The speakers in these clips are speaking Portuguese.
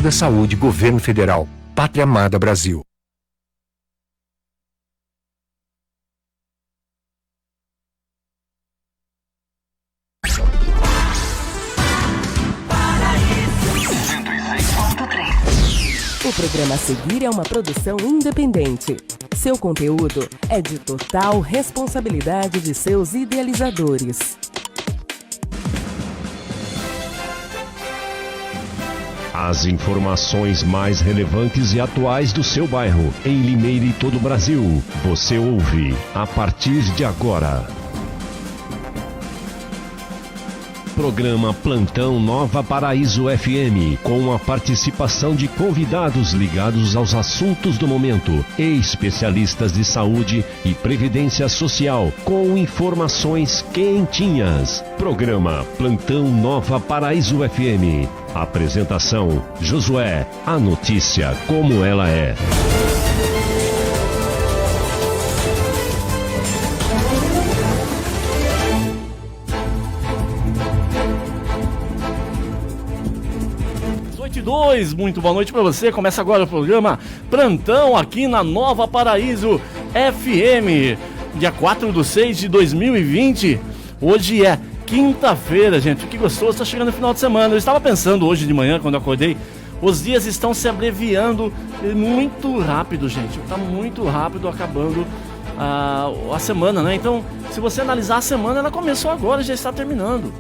da Saúde, Governo Federal. Pátria Amada Brasil. O programa a seguir é uma produção independente. Seu conteúdo é de total responsabilidade de seus idealizadores. As informações mais relevantes e atuais do seu bairro, em Limeira e todo o Brasil, você ouve a partir de agora. Programa Plantão Nova Paraíso FM, com a participação de convidados ligados aos assuntos do momento e especialistas de saúde e previdência social, com informações quentinhas. Programa Plantão Nova Paraíso FM. Apresentação: Josué, a notícia como ela é. Muito boa noite para você. Começa agora o programa Plantão aqui na Nova Paraíso FM, dia 4/6/2020. Hoje é quinta-feira, gente. Que gostoso, tá chegando o final de semana. Eu estava pensando hoje de manhã, quando eu acordei, os dias estão se abreviando muito rápido, gente. Tá muito rápido acabando a semana, né? Então, se você analisar a semana, ela começou agora e já está terminando.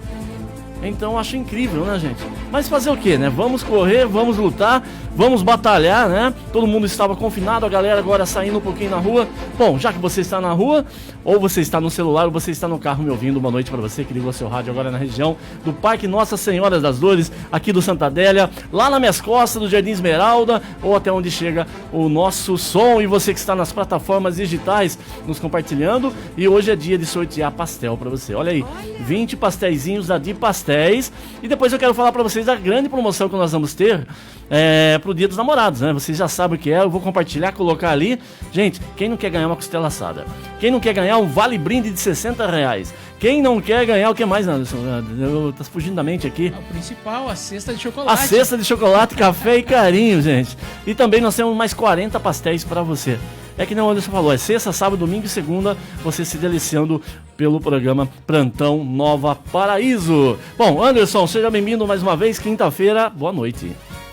Então acho incrível, né, gente? Mas fazer o quê, né? Vamos correr, vamos lutar, vamos batalhar, né? Todo mundo estava confinado, a galera agora saindo um pouquinho na rua. Bom, já que você está na rua, ou você está no celular, ou você está no carro me ouvindo, boa noite para você que ligou seu rádio agora na região do Parque Nossa Senhora das Dores, aqui do Santa Adélia, lá nas minhas costas do Jardim Esmeralda, ou até onde chega o nosso som, e você que está nas plataformas digitais nos compartilhando. E hoje é dia de sortear pastel para você. Olha aí, 20 pastéisinhos da Di Pastéis. E depois eu quero falar para vocês da grande promoção que nós vamos ter pro Dia dos Namorados, né? Vocês já sabem o que é, eu vou compartilhar, colocar ali. Gente, quem não quer ganhar uma costela assada? Quem não quer ganhar um vale brinde de R$60? Quem não quer ganhar o que mais, Anderson? Tá fugindo da mente aqui. O principal, a cesta de chocolate. A cesta de chocolate, café e carinho, gente. E também nós temos mais 40 pastéis para você. É que nem o Anderson falou, é sexta, sábado, domingo e segunda, você se deliciando pelo programa Plantão Nova Paraíso. Bom, Anderson, seja bem-vindo mais uma vez, quinta-feira, boa noite.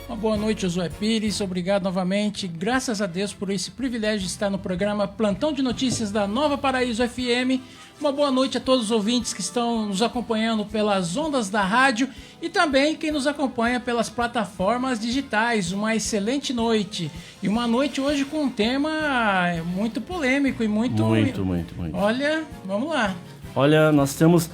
Uma boa noite, Josué Pires, obrigado novamente, graças a Deus por esse privilégio de estar no programa Plantão de Notícias da Nova Paraíso FM. Uma boa noite a todos os ouvintes que estão nos acompanhando pelas ondas da rádio e também quem nos acompanha pelas plataformas digitais. Uma excelente noite. E uma noite hoje com um tema muito polêmico e muito... Muito. Olha, vamos lá. Olha, nós temos,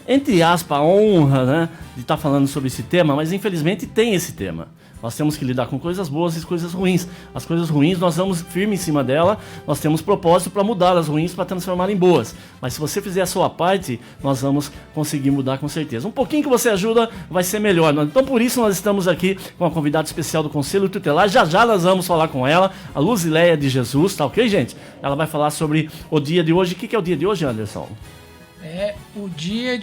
entre aspas, a honra, né, de estar falando sobre esse tema, mas infelizmente tem esse tema. Nós temos que lidar com coisas boas e coisas ruins. As coisas ruins, nós vamos firme em cima dela. Nós temos propósito para mudar as ruins, para transformar em boas. Mas se você fizer a sua parte, nós vamos conseguir mudar com certeza. Um pouquinho que você ajuda, vai ser melhor. Então, por isso, nós estamos aqui com a convidada especial do Conselho Tutelar. Já nós vamos falar com ela, a Luzileia de Jesus, tá ok, gente? Ela vai falar sobre o dia de hoje. O que é o dia de hoje, Anderson? É o dia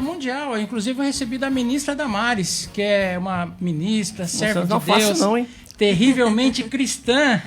mundial. Inclusive eu recebi da ministra Damares, que é uma ministra, serva de Deus, fácil não, hein? Terrivelmente cristã.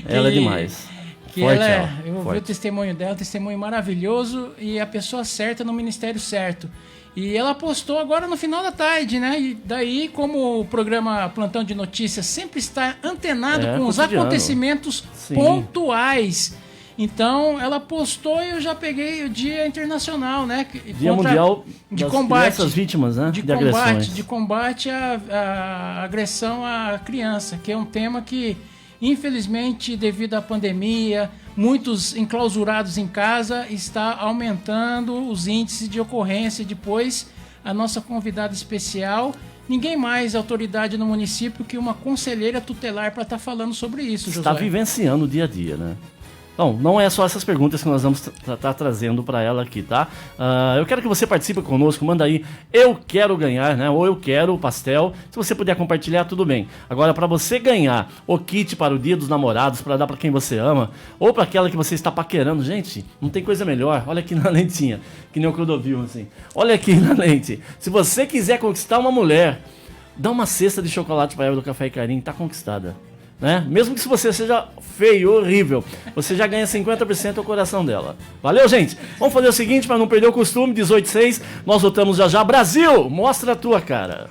Ela é demais. Que forte, eu vi o testemunho dela, um testemunho maravilhoso e a pessoa certa no ministério certo. E ela postou agora no final da tarde, né? E daí, como o programa Plantão de Notícias sempre está antenado com os acontecimentos pontuais. Então, ela postou e eu já peguei o Dia Internacional, né? Dia Mundial de combate dessas vítimas, né? De combate à agressão à criança, que é um tema que, infelizmente, devido à pandemia, muitos enclausurados em casa, está aumentando os índices de ocorrência. Depois, a nossa convidada especial, ninguém mais autoridade no município que uma conselheira tutelar para estar falando sobre isso, Josué. Está vivenciando o dia a dia, né? Então, não é só essas perguntas que nós vamos estar trazendo para ela aqui, tá? Eu quero que você participe conosco, manda aí, eu quero ganhar, né? Ou eu quero o pastel. Se você puder compartilhar, tudo bem. Agora, para você ganhar o kit para o Dia dos Namorados, para dar para quem você ama, ou para aquela que você está paquerando, gente, não tem coisa melhor. Olha aqui na lentinha, que nem o Clodovil, assim. Olha aqui na lente. Se você quiser conquistar uma mulher, dá uma cesta de chocolate para ela do Café e Carinho, tá conquistada. Né? Mesmo que se você seja feio, horrível, você já ganha 50% do coração dela. Valeu, gente? Vamos fazer o seguinte, para não perder o costume, 18:06, nós voltamos já já. Brasil, mostra a tua cara.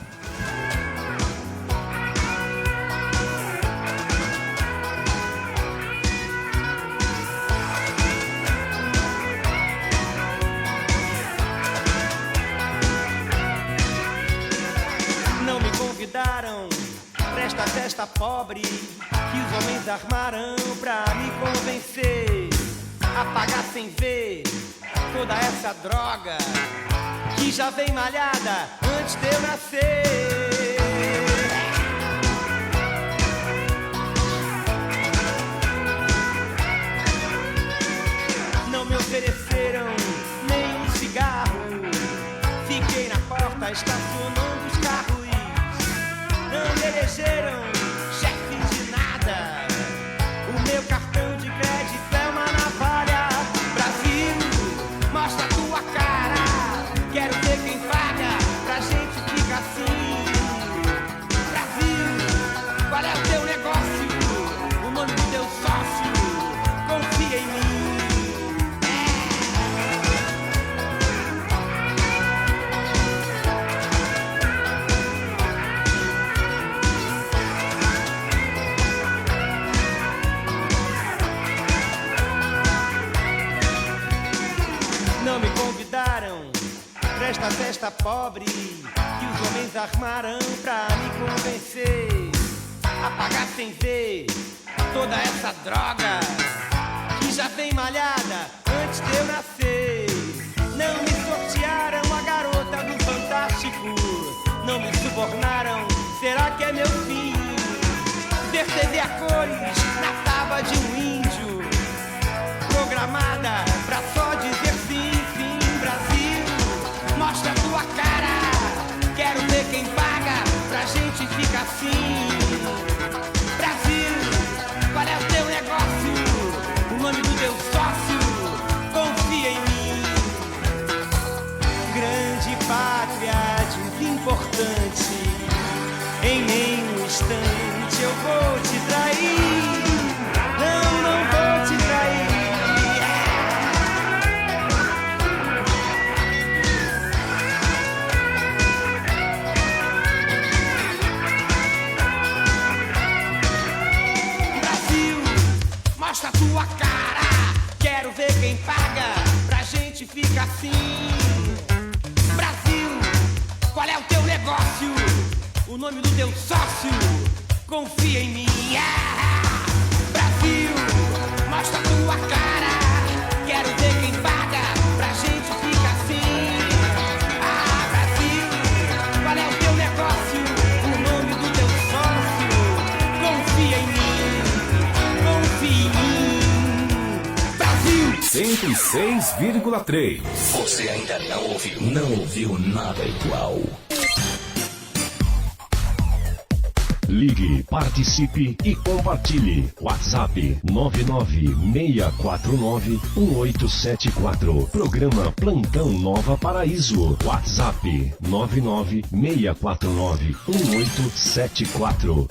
Presta testa pobre que os homens armaram pra me convencer a pagar sem ver toda essa droga que já vem malhada antes de eu nascer. Não me ofereceram nem um cigarro, fiquei na porta estacionando os carros. Não me elegeram chefe de nada. O meu cartão de crédito é uma navalha. Brasil, mostra a tua cara. Quero ver quem paga pra gente ficar assim. Brasil, qual é o teu negócio? O nome do teu sócio? Confia em mim. Não me convidaram pra esta festa pobre que os homens armaram pra me convencer a pagar sem ver toda essa droga que já vem malhada antes de eu nascer. Não me sortearam a garota do Fantástico, não me subornaram, será que é meu fim? Ver TV a cores na tábua de um índio, programada pra só dizer sim, sim. Brasil, mostra a tua cara. Quero ver quem paga pra gente ficar assim. Brasil, qual é o teu negócio? O nome do teu sócio? Confia em mim. Grande pátria, desimportante, em nenhum instante eu vou te trair. Não, não vou te trair. Mostra a tua cara, quero ver quem paga pra gente ficar assim. Brasil, qual é o teu negócio? O nome do teu sócio? Confia em mim. Brasil, mostra a tua cara, quero ver quem paga pra gente ficar assim. Brasil, qual é o teu negócio? O nome do teu sócio? Confia em mim. 106,3. Você ainda não ouviu nada igual. Ligue, participe e compartilhe. WhatsApp 996491874. Programa Plantão Nova Paraíso. WhatsApp 996491874.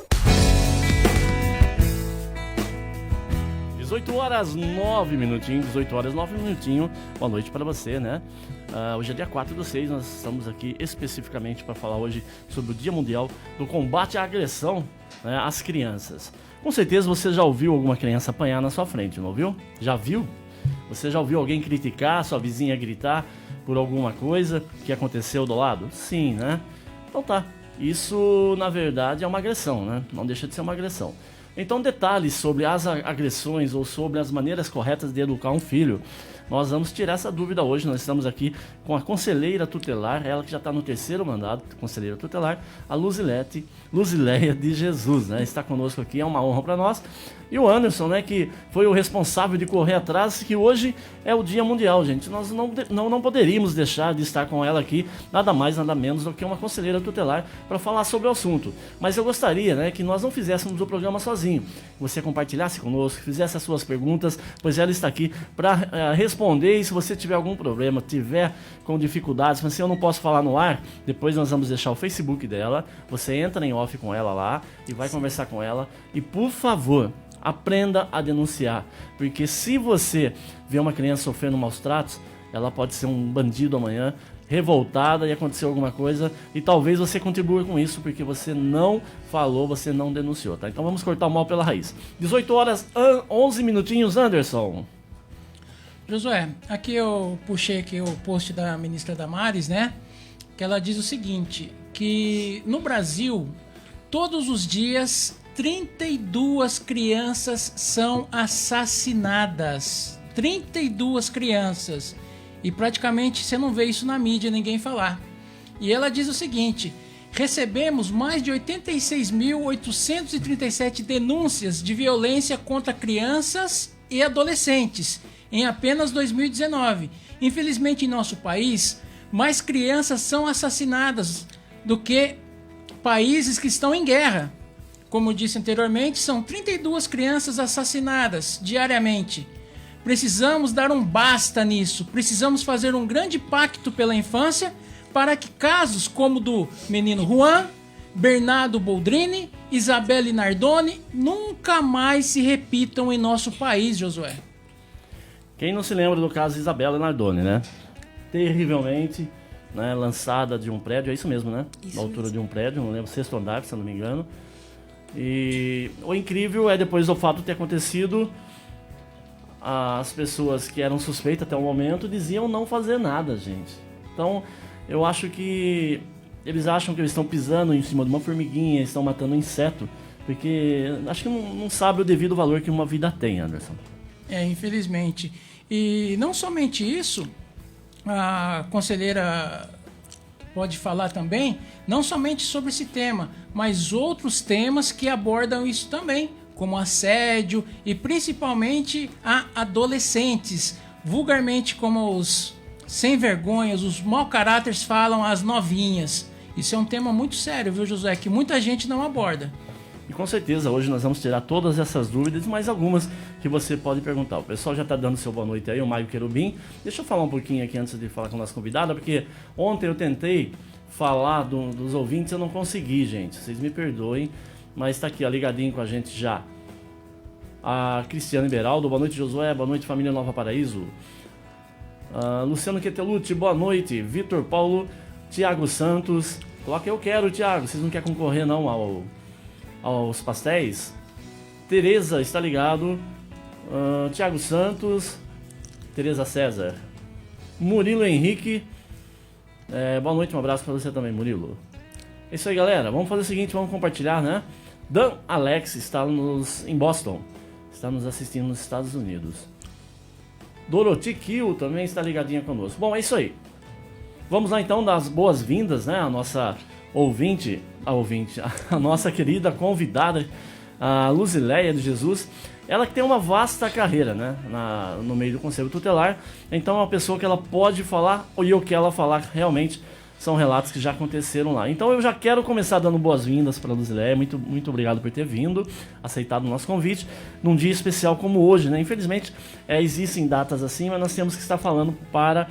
18 horas 9 minutinhos, 18 horas 9 minutinhos. Boa noite para você, né? Hoje é dia 4/6, nós estamos aqui especificamente para falar hoje sobre o Dia Mundial do Combate à Agressão, né, às crianças. Com certeza você já ouviu alguma criança apanhar na sua frente, não ouviu? Já viu? Você já ouviu alguém criticar, sua vizinha gritar por alguma coisa que aconteceu do lado? Sim, né? Então tá, isso na verdade é uma agressão, né? Não deixa de ser uma agressão. Então, detalhes sobre as agressões ou sobre as maneiras corretas de educar um filho, nós vamos tirar essa dúvida hoje. Nós estamos aqui com a conselheira tutelar, ela que já está no 3º mandato, conselheira tutelar, a Luzileia de Jesus, né? Está conosco aqui, é uma honra para nós. E o Anderson, né, que foi o responsável de correr atrás, que hoje é o Dia Mundial, gente. Nós não poderíamos deixar de estar com ela aqui, nada mais, nada menos do que uma conselheira tutelar para falar sobre o assunto. Mas eu gostaria, né, que nós não fizéssemos o programa sozinho. Que você compartilhasse conosco, fizesse as suas perguntas, pois ela está aqui para responder responder, e se você tiver algum problema, tiver com dificuldades, mas assim, eu não posso falar no ar, depois nós vamos deixar o Facebook dela, você entra em off com ela lá e vai conversar com ela, e por favor, aprenda a denunciar, porque se você vê uma criança sofrendo maus tratos, ela pode ser um bandido amanhã, revoltada e acontecer alguma coisa, e talvez você contribua com isso, porque você não falou, você não denunciou, tá? Então vamos cortar o mal pela raiz. 18 horas, 11 minutinhos, Anderson. Josué, aqui eu puxei aqui o post da ministra Damares, né? Que ela diz o seguinte, que no Brasil, todos os dias, 32 crianças são assassinadas. 32 crianças. E praticamente você não vê isso na mídia, ninguém falar. E ela diz o seguinte, recebemos mais de 86.837 denúncias de violência contra crianças e adolescentes em apenas 2019. Infelizmente, em nosso país, mais crianças são assassinadas do que países que estão em guerra. Como disse anteriormente, são 32 crianças assassinadas diariamente. Precisamos dar um basta nisso. Precisamos fazer um grande pacto pela infância para que casos como o do menino Juan, Bernardo Boldrini, Isabelle Nardoni nunca mais se repitam em nosso país, Josué. Quem não se lembra do caso de Isabelle Nardoni, né? Terrivelmente, né, lançada de um prédio, é isso mesmo, né? Isso na altura mesmo. de um prédio, não lembro, 6º andar, se eu não me engano. E o incrível é, depois do fato ter acontecido, as pessoas que eram suspeitas até o momento diziam não fazer nada, gente. Então, eu acho que eles acham que eles estão pisando em cima de uma formiguinha, estão matando um inseto, porque acho que não sabe o devido valor que uma vida tem, Anderson. Infelizmente. E não somente isso, a conselheira pode falar também, não somente sobre esse tema, mas outros temas que abordam isso também, como assédio e principalmente a adolescentes, vulgarmente como os sem vergonhas, os mau caráteres falam as novinhas. Isso é um tema muito sério, viu, José, que muita gente não aborda. E com certeza hoje nós vamos tirar todas essas dúvidas e mais algumas que você pode perguntar. O pessoal já está dando seu boa noite aí, o Mário Querubim. Deixa eu falar um pouquinho aqui antes de falar com a nossa convidada, porque ontem eu tentei falar dos ouvintes, eu não consegui, gente. Vocês me perdoem, mas está aqui, ó, ligadinho com a gente já. A Cristiane Beraldo, boa noite, Josué, boa noite, família Nova Paraíso. Luciano Quetelucci, boa noite. Vitor Paulo, Tiago Santos. Coloca eu quero, Tiago, vocês não querem concorrer não aos pastéis? Tereza está ligado. Tiago Santos, Tereza César, Murilo Henrique. Boa noite, um abraço para você também, Murilo. É isso aí, galera, vamos fazer o seguinte, vamos compartilhar, né? Dan Alex está em Boston, está nos assistindo nos Estados Unidos. Dorothy Kiel também está ligadinha conosco. Bom, é isso aí. Vamos lá então dar as boas-vindas, né? A nossa a nossa querida convidada, a Luzileia de Jesus. Ela que tem uma vasta carreira, né? No meio do Conselho Tutelar. Então é uma pessoa que ela pode falar, e o que ela falar realmente são relatos que já aconteceram lá. Então eu já quero começar dando boas-vindas para a Luzileia. Muito, muito obrigado por ter vindo, aceitado o nosso convite, num dia especial como hoje, né? Infelizmente, existem datas assim, mas nós temos que estar falando para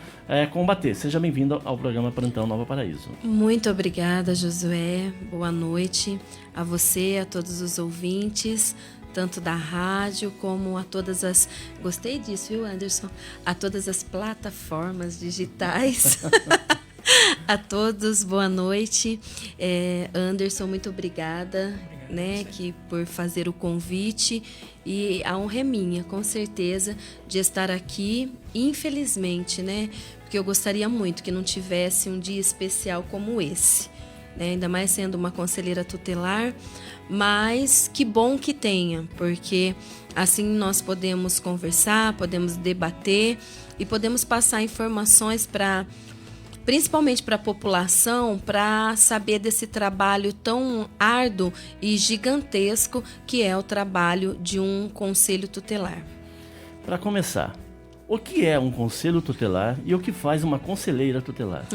combater. Seja bem-vindo ao programa Plantão Nova Paraíso. Muito obrigada, Josué. Boa noite a você, a todos os ouvintes, tanto da rádio como a todas as... Gostei disso, viu, Anderson? A todas as plataformas digitais. A todos, boa noite. Anderson, muito obrigada, né, por fazer o convite. E a honra é minha, com certeza, de estar aqui. Infelizmente, né, porque eu gostaria muito que não tivesse um dia especial como esse, né, ainda mais sendo uma conselheira tutelar. Mas que bom que tenha, porque assim nós podemos conversar, podemos debater e podemos passar informações principalmente para a população, para saber desse trabalho tão árduo e gigantesco que é o trabalho de um conselho tutelar. Para começar, o que é um conselho tutelar e o que faz uma conselheira tutelar?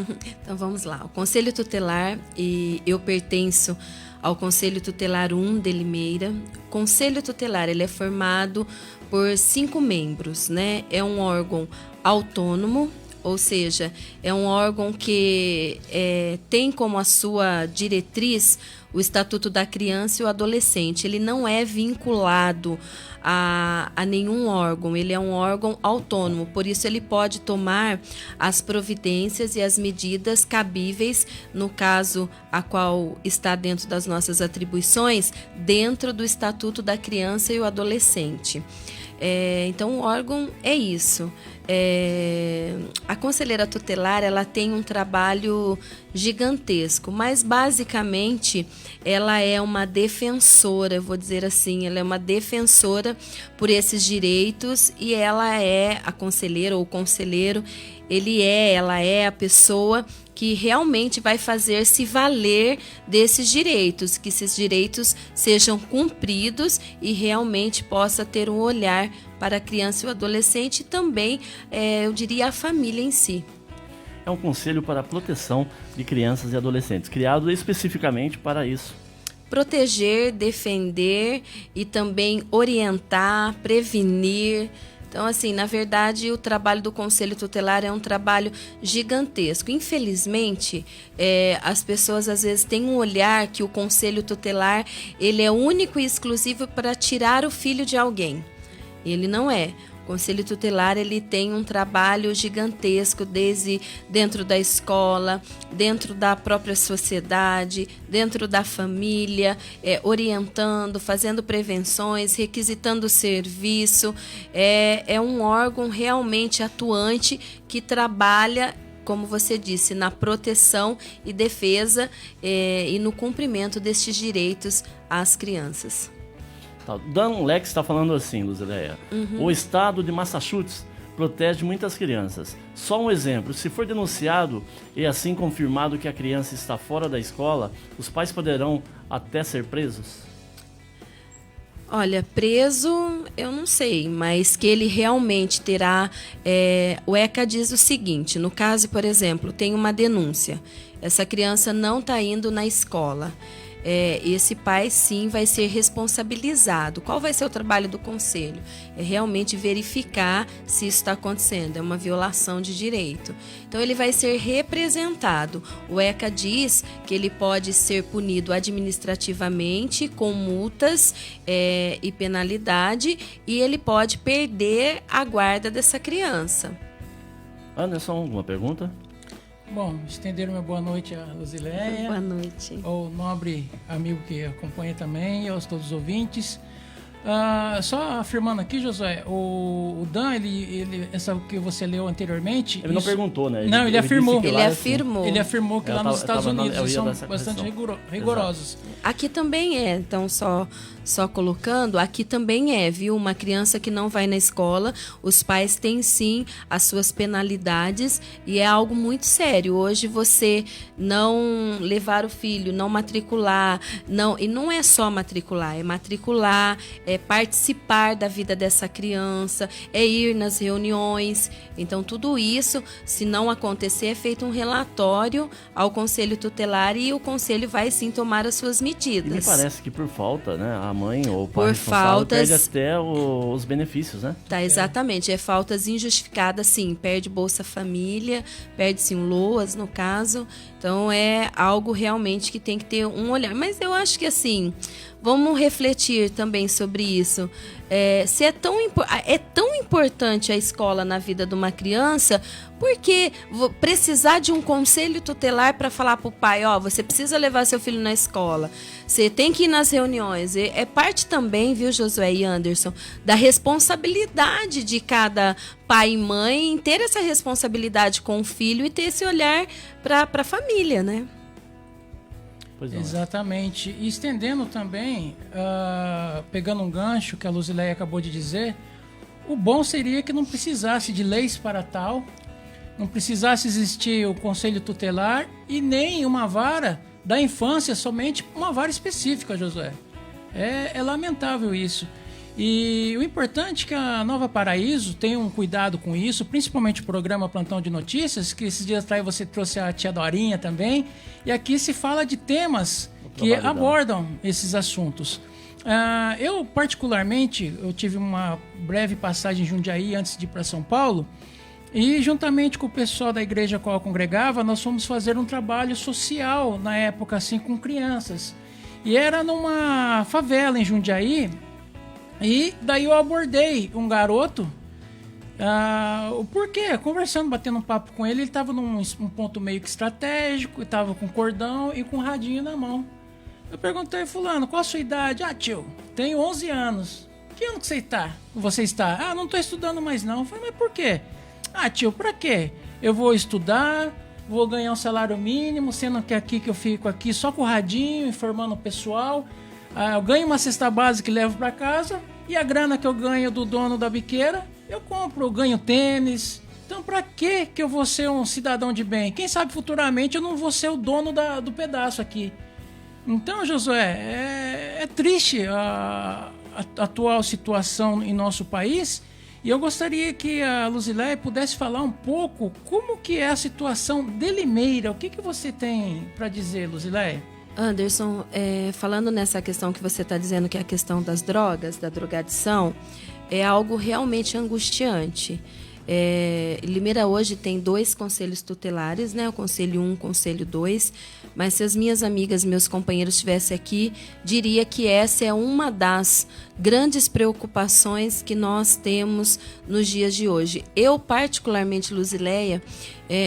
Então vamos lá. O conselho tutelar, e eu pertenço ao Conselho Tutelar 1 de Limeira. O Conselho Tutelar ele é formado por 5 membros, né? É um órgão autônomo, ou seja, é um órgão que tem como a sua diretriz o Estatuto da Criança e o Adolescente. Ele não é vinculado a nenhum órgão, ele é um órgão autônomo, por isso ele pode tomar as providências e as medidas cabíveis, no caso a qual está dentro das nossas atribuições, dentro do Estatuto da Criança e o Adolescente. Então o órgão é isso. A conselheira tutelar ela tem um trabalho gigantesco, mas basicamente ela é uma defensora, vou dizer assim, ela é uma defensora por esses direitos, e ela é a conselheira ou o conselheiro, ela é a pessoa que realmente vai fazer se valer desses direitos, que esses direitos sejam cumpridos e realmente possa ter um olhar para a criança e o adolescente e também, eu diria, a família em si. É um conselho para a proteção de crianças e adolescentes, criado especificamente para isso. Proteger, defender e também orientar, prevenir. Então, assim, na verdade, o trabalho do Conselho Tutelar é um trabalho gigantesco. Infelizmente, as pessoas às vezes têm um olhar que o Conselho Tutelar ele é único e exclusivo para tirar o filho de alguém. Ele não é. O Conselho Tutelar ele tem um trabalho gigantesco desde dentro da escola, dentro da própria sociedade, dentro da família, orientando, fazendo prevenções, requisitando serviço. É um órgão realmente atuante que trabalha, como você disse, na proteção e defesa e no cumprimento destes direitos às crianças. Dan Lex está falando assim, Luzileia. O estado de Massachusetts protege muitas crianças. Só um exemplo, se for denunciado e assim confirmado que a criança está fora da escola, os pais poderão até ser presos? Olha, preso eu não sei, mas que ele realmente terá... o ECA diz o seguinte, no caso, por exemplo, tem uma denúncia, essa criança não está indo na escola. Esse pai sim vai ser responsabilizado. Qual vai ser o trabalho do conselho? É realmente verificar se isso está acontecendo, é uma violação de direito. Então ele vai ser representado. O ECA diz que ele pode ser punido administrativamente com multas e penalidade, e ele pode perder a guarda dessa criança. Anderson, alguma pergunta? Bom, estender uma boa noite a Luzileia. Boa noite. Ao nobre amigo que acompanha também, e aos todos os ouvintes. Só afirmando aqui, Josué, o Dan, essa que você leu anteriormente... Ele não perguntou, né? Ele afirmou. Ele afirmou que lá nos Estados Unidos eles são bastante rigorosos. Aqui também então só colocando, aqui também viu? Uma criança que não vai na escola, os pais têm sim as suas penalidades e é algo muito sério. Hoje você não levar o filho, não matricular, e não é só matricular, é participar da vida dessa criança, é ir nas reuniões. Então tudo isso, se não acontecer, é feito um relatório ao Conselho Tutelar e o Conselho vai sim tomar as suas medidas. E me parece que por falta, né, a mãe ou o pai responsável perde até os benefícios, né? Tá, exatamente. Faltas injustificadas, sim. Perde Bolsa Família, perde sim o LOAS, no caso. Então é algo realmente que tem que ter um olhar. Mas eu acho que assim, vamos refletir também sobre isso. Se é tão importante a escola na vida de uma criança, por que precisar de um conselho tutelar para falar para o pai, você precisa levar seu filho na escola, você tem que ir nas reuniões? É parte também, viu, Josué e Anderson, da responsabilidade de cada pai e mãe em ter essa responsabilidade com o filho e ter esse olhar para a família, né? Exatamente. E estendendo também, pegando um gancho que a Luzileia acabou de dizer, o bom seria que não precisasse de leis para tal, não precisasse existir o Conselho Tutelar e nem uma vara da infância, somente uma vara específica, Josué. É lamentável isso. E o importante é que a Nova Paraíso tenha um cuidado com isso, principalmente o programa Plantão de Notícias, que esses dias atrás você trouxe a tia Dorinha também, e aqui se fala de temas que abordam esses assuntos. Eu, particularmente, eu tive uma breve passagem em Jundiaí antes de ir para São Paulo, e juntamente com o pessoal da igreja a qual eu congregava, nós fomos fazer um trabalho social na época, assim, com crianças. E era numa favela em Jundiaí, e daí eu abordei um garoto, o porquê, conversando, batendo um papo com ele, ele estava num ponto meio que estratégico, estava com cordão e com um radinho na mão. Eu perguntei, fulano, qual a sua idade? Tio, tenho 11 anos. Que ano que você está? Não estou estudando mais não. Eu falei, mas por quê? Tio, pra quê? Eu vou estudar, vou ganhar um salário mínimo, sendo que aqui que eu fico aqui só com o radinho, informando o pessoal. Eu ganho uma cesta básica e levo pra casa, e a grana que eu ganho do dono da biqueira, eu compro, eu ganho tênis. Então pra que eu vou ser um cidadão de bem? Quem sabe futuramente eu não vou ser o dono do pedaço aqui. Então, Josué, é triste a atual situação em nosso país, e eu gostaria que a Luzileia pudesse falar um pouco como que é a situação de Limeira. O que você tem para dizer, Luzileia? Anderson, falando nessa questão que você está dizendo, que é a questão das drogas, da drogadição, é algo realmente angustiante. Limeira hoje tem 2 conselhos tutelares, né? O Conselho 1, o Conselho 2, mas se as minhas amigas, meus companheiros estivessem aqui, diria que essa é uma das grandes preocupações que nós temos nos dias de hoje. Eu, particularmente, Luzileia,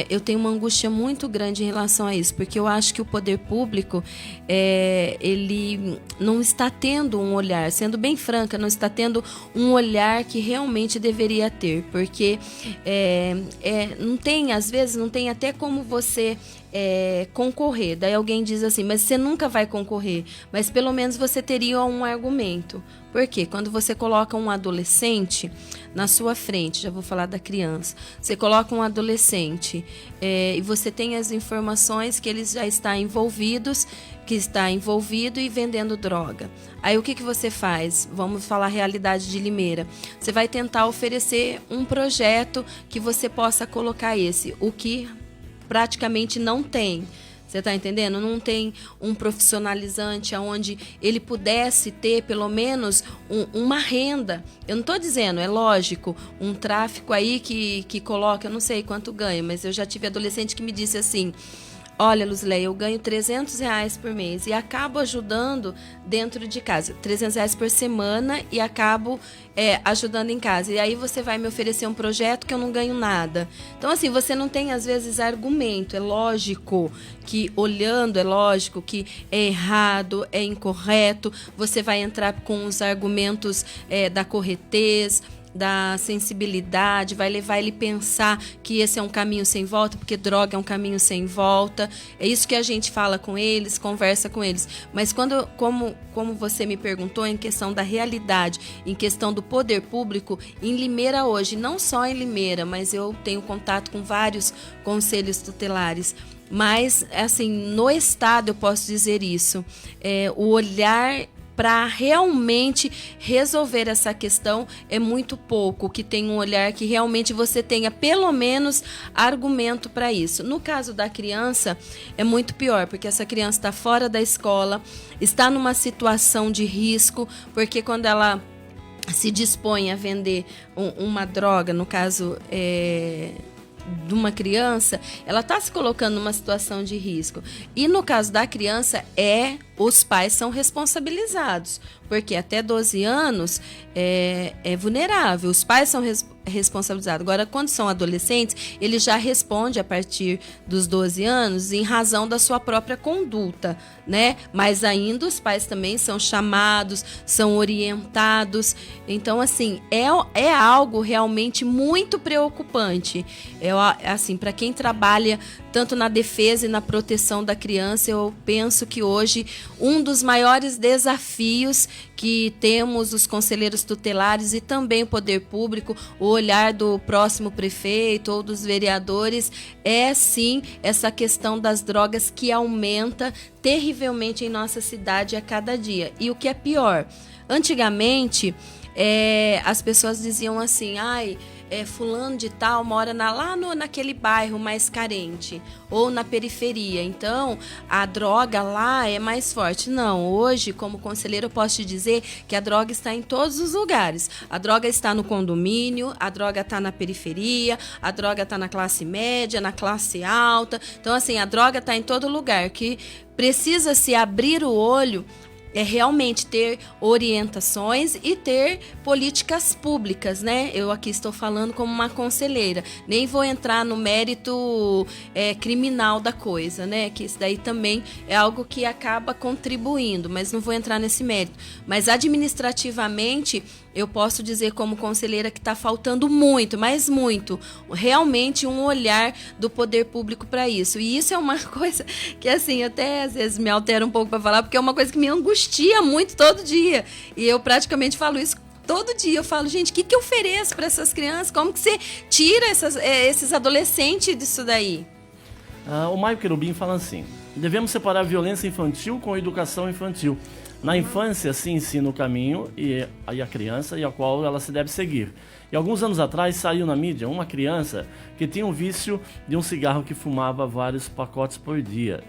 eu tenho uma angústia muito grande em relação a isso, porque eu acho que o poder público, ele não está tendo um olhar, sendo bem franca, não está tendo um olhar que realmente deveria ter, porque não tem, às vezes, não tem até como você concorrer. Daí alguém diz assim, mas você nunca vai concorrer, mas pelo menos você teria um argumento. Porque quando você coloca um adolescente na sua frente, já vou falar da criança, você coloca um adolescente e você tem as informações que ele já está envolvido e vendendo droga. Aí o que você faz? Vamos falar a realidade de Limeira. Você vai tentar oferecer um projeto que você possa colocar o que praticamente não tem. Você está entendendo? Não tem um profissionalizante onde ele pudesse ter pelo menos uma renda. Eu não estou dizendo, é lógico, um tráfico aí que coloca, eu não sei quanto ganha, mas eu já tive adolescente que me disse assim, olha, Luzileia, eu ganho R$300 por mês e acabo ajudando dentro de casa. R$300 por semana e acabo ajudando em casa. E aí você vai me oferecer um projeto que eu não ganho nada. Então, assim, você não tem, às vezes, argumento. É lógico que, olhando, é lógico que é errado, é incorreto. Você vai entrar com os argumentos da corretez, da sensibilidade, vai levar ele a pensar que esse é um caminho sem volta, porque droga é um caminho sem volta. É isso que a gente fala com eles, conversa com eles. Mas como você me perguntou, em questão da realidade, em questão do poder público, em Limeira hoje, não só em Limeira, mas eu tenho contato com vários conselhos tutelares. Mas, assim, no estado eu posso dizer isso. O olhar para realmente resolver essa questão é muito pouco, que tem um olhar que realmente você tenha pelo menos argumento para isso. No caso da criança, é muito pior, porque essa criança está fora da escola, está numa situação de risco, porque quando ela se dispõe a vender uma droga, no caso de uma criança, ela está se colocando numa situação de risco. E no caso da criança, os pais são responsabilizados, porque até 12 anos é vulnerável, os pais são responsabilizados. Agora, quando são adolescentes, ele já responde a partir dos 12 anos em razão da sua própria conduta, né? Mas ainda os pais também são chamados, são orientados. Então, assim, é algo realmente muito preocupante. Assim, para quem trabalha tanto na defesa e na proteção da criança, eu penso que hoje um dos maiores desafios que temos os conselheiros tutelares e também o poder público, o olhar do próximo prefeito ou dos vereadores, é sim essa questão das drogas que aumenta terrivelmente em nossa cidade a cada dia. E o que é pior, antigamente as pessoas diziam assim, fulano de tal mora naquele bairro mais carente ou na periferia, então a droga lá é mais forte. Não, hoje, como conselheira, eu posso te dizer que a droga está em todos os lugares. A droga está no condomínio, a droga está na periferia, a droga está na classe média, na classe alta. Então, assim, a droga está em todo lugar, que precisa se abrir o olho é realmente ter orientações e ter políticas públicas, né? Eu aqui estou falando como uma conselheira, nem vou entrar no mérito criminal da coisa, né? Que isso daí também é algo que acaba contribuindo, mas não vou entrar nesse mérito. Mas administrativamente, eu posso dizer como conselheira que está faltando muito, mas muito, realmente um olhar do poder público para isso. E isso é uma coisa que, assim, até às vezes me altera um pouco para falar, porque é uma coisa que me angustia muito todo dia. E eu praticamente falo isso todo dia. Eu falo, gente, o que eu ofereço para essas crianças? Como que você tira esses adolescentes disso daí? O Maio Querubim fala assim: devemos separar a violência infantil com a educação infantil. Na infância se ensina o caminho e a criança e a qual ela se deve seguir. E alguns anos atrás saiu na mídia uma criança que tinha um vício de um cigarro que fumava vários pacotes por dia.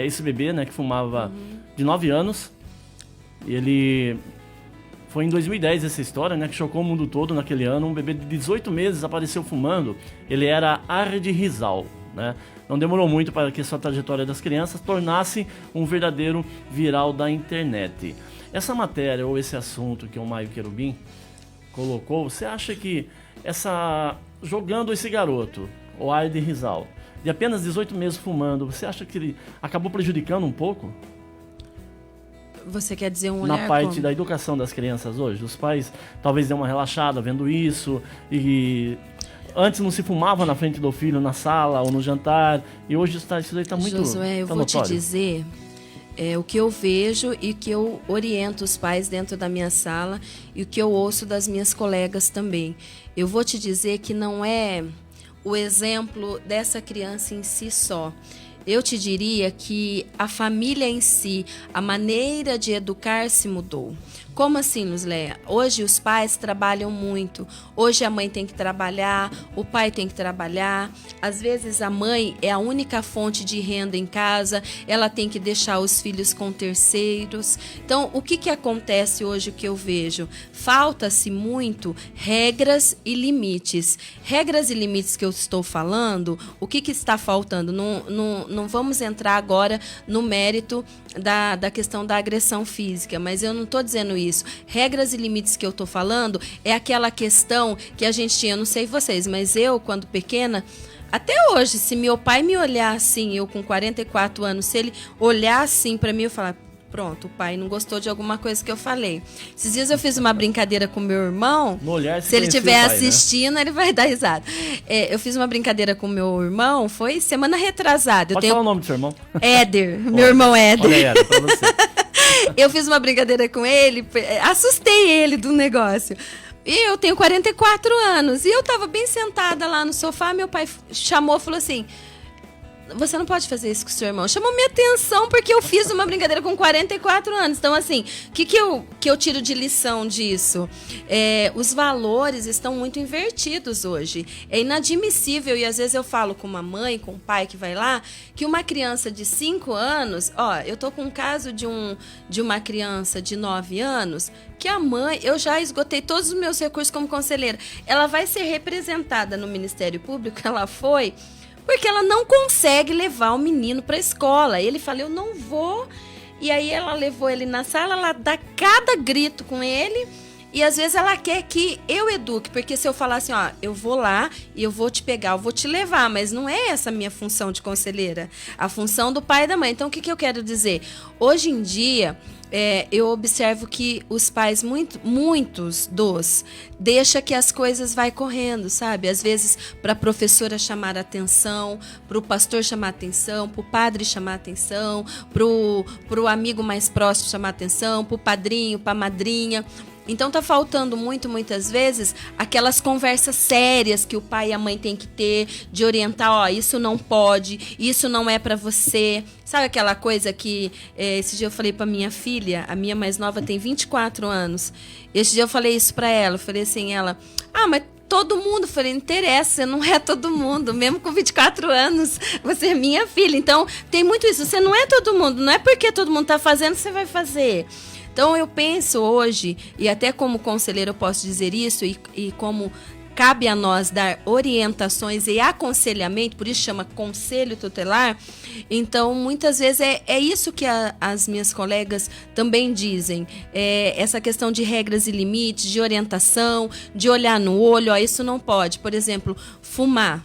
Esse bebê, né, que fumava de 9 anos, ele... Foi em 2010 essa história, né, que chocou o mundo todo naquele ano. Um bebê de 18 meses apareceu fumando. Ele era Ard Rizal, né? Não demorou muito para que essa trajetória das crianças tornasse um verdadeiro viral da internet. Essa matéria ou esse assunto que o Maio Querubim colocou, você acha que jogando esse garoto, o Ard Rizal, de apenas 18 meses fumando, você acha que ele acabou prejudicando um pouco? Você quer dizer um olhar na parte como? Da educação das crianças hoje? Os pais talvez dêem uma relaxada vendo isso e... Antes não se fumava na frente do filho, na sala ou no jantar, e hoje isso daí está muito Josué, eu vou notório. te dizer o que eu vejo e que eu oriento os pais dentro da minha sala e o que eu ouço das minhas colegas também. Eu vou te dizer que não é o exemplo dessa criança em si só. Eu te diria que a família em si, a maneira de educar se mudou. Como assim, Luzleia? Hoje os pais trabalham muito. Hoje a mãe tem que trabalhar, o pai tem que trabalhar. Às vezes a mãe é a única fonte de renda em casa, ela tem que deixar os filhos com terceiros. Então, o que acontece hoje, o que eu vejo? Falta-se muito regras e limites. Regras e limites que eu estou falando, o que está faltando? Não vamos entrar agora no mérito da questão da agressão física, mas eu não estou dizendo isso. Regras e limites que eu estou falando é aquela questão que a gente tinha, não sei vocês, mas eu, quando pequena, até hoje, se meu pai me olhar assim, eu com 44 anos, se ele olhar assim para mim, eu falar, pronto, o pai não gostou de alguma coisa que eu falei. Esses dias eu fiz uma brincadeira com meu irmão. Se ele estiver assistindo, ele vai dar risada. Eu fiz uma brincadeira com meu irmão, foi semana retrasada. Pode falar o nome do seu irmão? Éder, meu irmão Éder. Olha, Éder, pra você. Eu fiz uma brincadeira com ele, assustei ele do negócio. E eu tenho 44 anos. E eu tava bem sentada lá no sofá, meu pai chamou e falou assim: você não pode fazer isso com o seu irmão. Chamou minha atenção porque eu fiz uma brincadeira com 44 anos. Então, assim, o que eu tiro de lição disso? Os valores estão muito invertidos hoje. É inadmissível, e às vezes eu falo com uma mãe, com um pai que vai lá, que uma criança de 5 anos... eu tô com um caso de uma criança de 9 anos, que a mãe... Eu já esgotei todos os meus recursos como conselheira. Ela vai ser representada no Ministério Público, ela foi... porque ela não consegue levar o menino para a escola. Ele fala, eu não vou. E aí ela levou ele na sala, ela dá cada grito com ele. E às vezes ela quer que eu eduque. Porque se eu falar assim, eu vou lá e eu vou te pegar, eu vou te levar. Mas não é essa a minha função de conselheira. A função do pai e da mãe. Então o que eu quero dizer? Hoje em dia... eu observo que os pais, muitos deixa que as coisas vai correndo, sabe? Às vezes para a professora chamar a atenção, para o pastor chamar a atenção, para o padre chamar a atenção, para o amigo mais próximo chamar a atenção, para o padrinho, para a madrinha. Então tá faltando muitas vezes aquelas conversas sérias que o pai e a mãe têm que ter, de orientar, isso não pode, isso não é pra você. Sabe aquela coisa que esse dia eu falei pra minha filha, a minha mais nova tem 24 anos. Esse dia eu falei isso pra ela, eu falei assim, mas todo mundo. Eu falei, não interessa, você não é todo mundo. Mesmo com 24 anos, você é minha filha. Então, tem muito isso. Você não é todo mundo. Não é porque todo mundo está fazendo que você vai fazer. Então, eu penso hoje, e até como conselheiro eu posso dizer isso, e como cabe a nós dar orientações e aconselhamento, por isso chama conselho tutelar. Então, muitas vezes é isso que as minhas colegas também dizem. Essa questão de regras e limites, de orientação, de olhar no olho, ó, isso não pode. Por exemplo, fumar.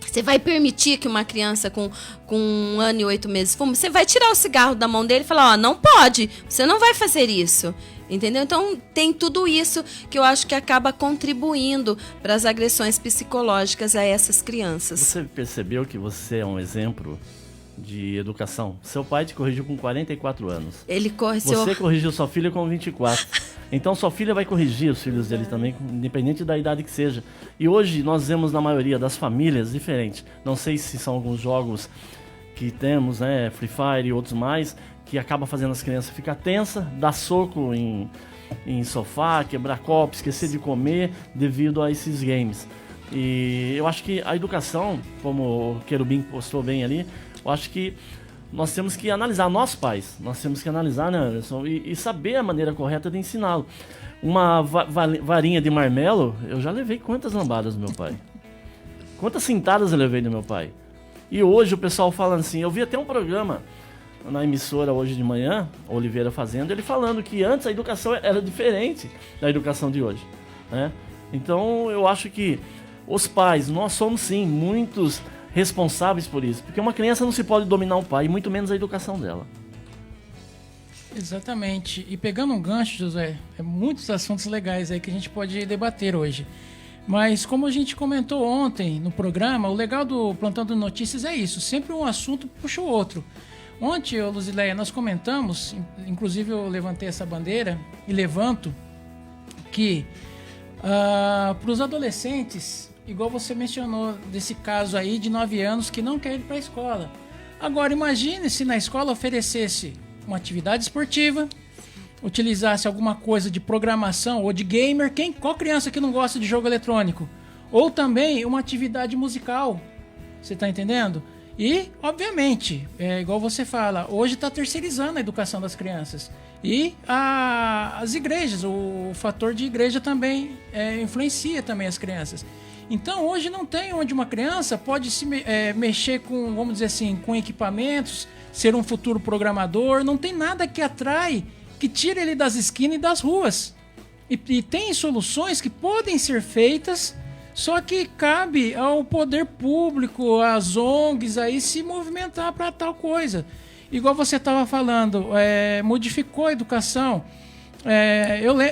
Você vai permitir que uma criança com 1 ano e 8 meses fume? Você vai tirar o cigarro da mão dele e falar, ó, não pode, você não vai fazer isso. Entendeu? Então, tem tudo isso que eu acho que acaba contribuindo para as agressões psicológicas a essas crianças. Você percebeu que você é um exemplo de educação? Seu pai te corrigiu com 44 anos. Você corrigiu sua filha com 24. Então, sua filha vai corrigir os filhos dele também, independente da idade que seja. E hoje, nós vemos na maioria das famílias diferente. Não sei se são alguns jogos que temos, né? Free Fire e outros mais, que acaba fazendo as crianças ficar tensa, dar soco em sofá, quebrar copo, esquecer de comer devido a esses games. E eu acho que a educação, como o Querubim postou bem ali, eu acho que nós temos que analisar, nós pais, nós temos que analisar, né, Anderson, e saber a maneira correta de ensiná-lo. Uma varinha de marmelo, eu já levei quantas lambadas do meu pai? Quantas cintadas eu levei do meu pai? E hoje o pessoal fala assim, eu vi até um programa na emissora hoje de manhã, Oliveira fazendo, ele falando que antes a educação era diferente da educação de hoje, né? Então eu acho que os pais, nós somos sim muitos responsáveis por isso, porque uma criança não se pode dominar o pai, e muito menos a educação dela. Exatamente, e pegando um gancho, José, muitos assuntos legais aí que a gente pode debater hoje. Mas como a gente comentou ontem no programa, o legal do Plantão de Notícias é isso, sempre um assunto puxa o outro. Ontem, Luzileia, nós comentamos, inclusive eu levantei essa bandeira e levanto, que para os adolescentes, igual você mencionou desse caso aí de 9 anos que não quer ir para a escola. Agora imagine se na escola oferecesse uma atividade esportiva, utilizasse alguma coisa de programação ou de gamer, qual criança que não gosta de jogo eletrônico? Ou também uma atividade musical, você está entendendo? E, obviamente, igual você fala, hoje está terceirizando a educação das crianças. E as igrejas, o fator de igreja também influencia também as crianças. Então, hoje não tem onde uma criança pode se mexer com, vamos dizer assim, com equipamentos, ser um futuro programador. Não tem nada que atrai, que tire ele das esquinas e das ruas. E tem soluções que podem ser feitas, só que cabe ao poder público, às ONGs aí se movimentar para tal coisa. Igual você estava falando, modificou a educação.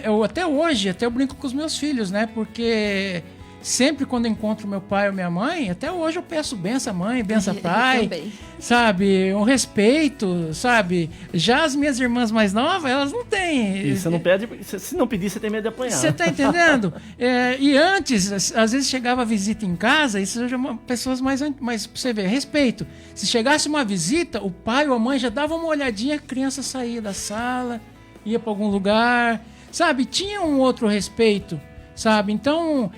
Eu até hoje, eu brinco com os meus filhos, né? Porque sempre quando eu encontro meu pai ou minha mãe, até hoje eu peço benção à mãe, benção ao pai, sabe? Um respeito, sabe? Já as minhas irmãs mais novas, elas não têm. E você não pede, se não pedir, você tem medo de apanhar. Você tá entendendo? E antes, às vezes chegava visita em casa, isso já pessoas mais pra você ver, respeito. Se chegasse uma visita, o pai ou a mãe já dava uma olhadinha, a criança saía da sala, ia para algum lugar, sabe? Tinha um outro respeito, sabe? Então,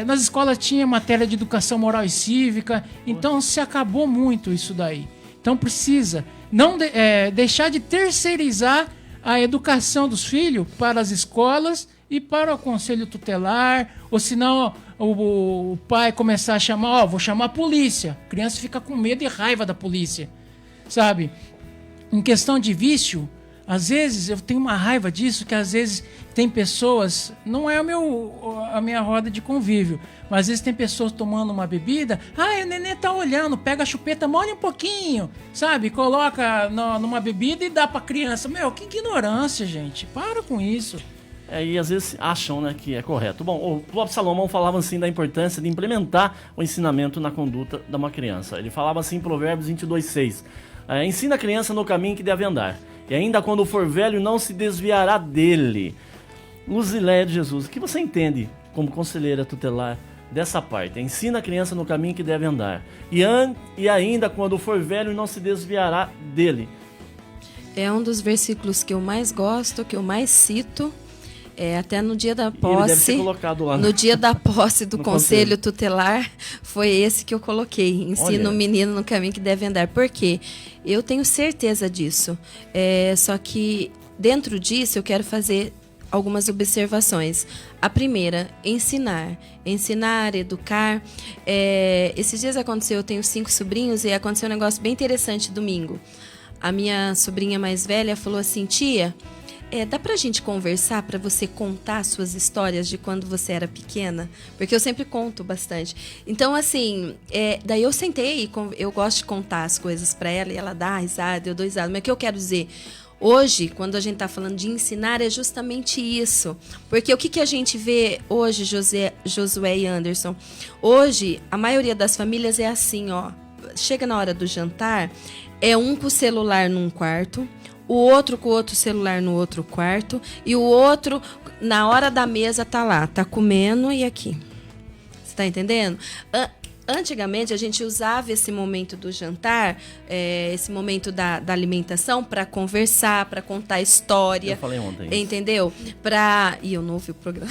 nas escolas tinha matéria de educação moral e cívica, então se acabou muito isso daí. Então precisa não deixar de terceirizar a educação dos filhos para as escolas e para o conselho tutelar, ou senão o pai começar a chamar, vou chamar a polícia. A criança fica com medo e raiva da polícia, sabe? Em questão de vício, às vezes eu tenho uma raiva disso, que às vezes tem pessoas, não é a minha roda de convívio, mas às vezes tem pessoas tomando uma bebida, o neném tá olhando, pega a chupeta, molha um pouquinho, sabe? Coloca numa bebida e dá pra criança. Meu, que ignorância, gente. Para com isso. E às vezes acham, né, que é correto. Bom, o próprio Salomão falava assim da importância de implementar o ensinamento na conduta de uma criança. Ele falava assim em Provérbios 22:6. Ensina a criança no caminho que deve andar, e ainda quando for velho não se desviará dele. Luzileia de Jesus, o que você entende como conselheira tutelar dessa parte? Ensina a criança no caminho que deve andar, e ainda quando for velho não se desviará dele. É um dos versículos que eu mais gosto, que eu mais cito, Até no dia da E ele deve posse, ter colocado lá no dia da posse do no conselho tutelar, foi esse que eu coloquei. Ensina Olha. o menino no caminho que deve andar. Por quê? Eu tenho certeza disso. Só que dentro disso eu quero fazer algumas observações. A primeira, ensinar. Ensinar, educar. Esses dias aconteceu, eu tenho 5 sobrinhos, e aconteceu um negócio bem interessante domingo. A minha sobrinha mais velha falou assim: tia, dá pra gente conversar, pra você contar suas histórias de quando você era pequena? Porque eu sempre conto bastante. Então, assim, daí eu sentei, eu gosto de contar as coisas pra ela, e ela dá risada, eu dou risada. Mas o que eu quero dizer? Hoje, quando a gente está falando de ensinar, é justamente isso. Porque o que a gente vê hoje, Josué e Anderson? Hoje, a maioria das famílias é assim, ó. Chega na hora do jantar, é um com o celular num quarto, o outro com o outro celular no outro quarto, e o outro, na hora da mesa, tá lá, tá comendo e aqui. Você tá entendendo? Antigamente, a gente usava esse momento do jantar, esse momento da alimentação, para conversar, para contar história. Eu falei ontem. Entendeu? E eu não ouvi o programa.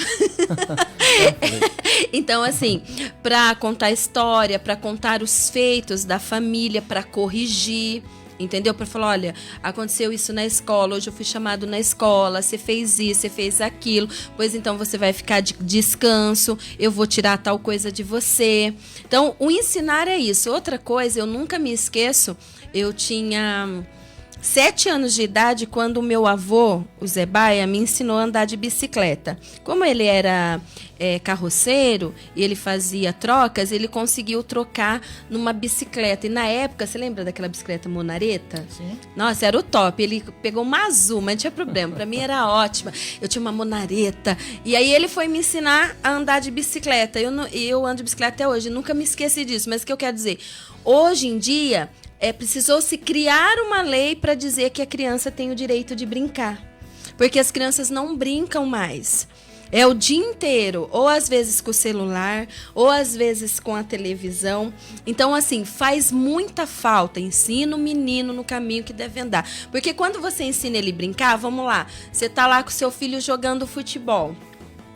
Então, assim, para contar história, para contar os feitos da família, para corrigir. Entendeu? Para falar, olha, aconteceu isso na escola, hoje eu fui chamado na escola, você fez isso, você fez aquilo, pois então você vai ficar de descanso, eu vou tirar tal coisa de você. Então, o ensinar é isso. Outra coisa, eu nunca me esqueço, eu tinha 7 anos de idade quando o meu avô, o Zé Baia, me ensinou a andar de bicicleta. Como ele era carroceiro e ele fazia trocas, ele conseguiu trocar numa bicicleta. E na época, você lembra daquela bicicleta Monareta? Sim. Nossa, era o top. Ele pegou uma azul, mas não tinha problema. Pra mim era ótima. Eu tinha uma Monareta. E aí ele foi me ensinar a andar de bicicleta. Eu ando de bicicleta até hoje. Nunca me esqueci disso. Mas o que eu quero dizer? Hoje em dia, precisou-se criar uma lei para dizer que a criança tem o direito de brincar. Porque as crianças não brincam mais. É o dia inteiro, ou às vezes com o celular, ou às vezes com a televisão. Então, assim, faz muita falta. Ensina o menino no caminho que deve andar. Porque quando você ensina ele a brincar, vamos lá, você tá lá com seu filho jogando futebol.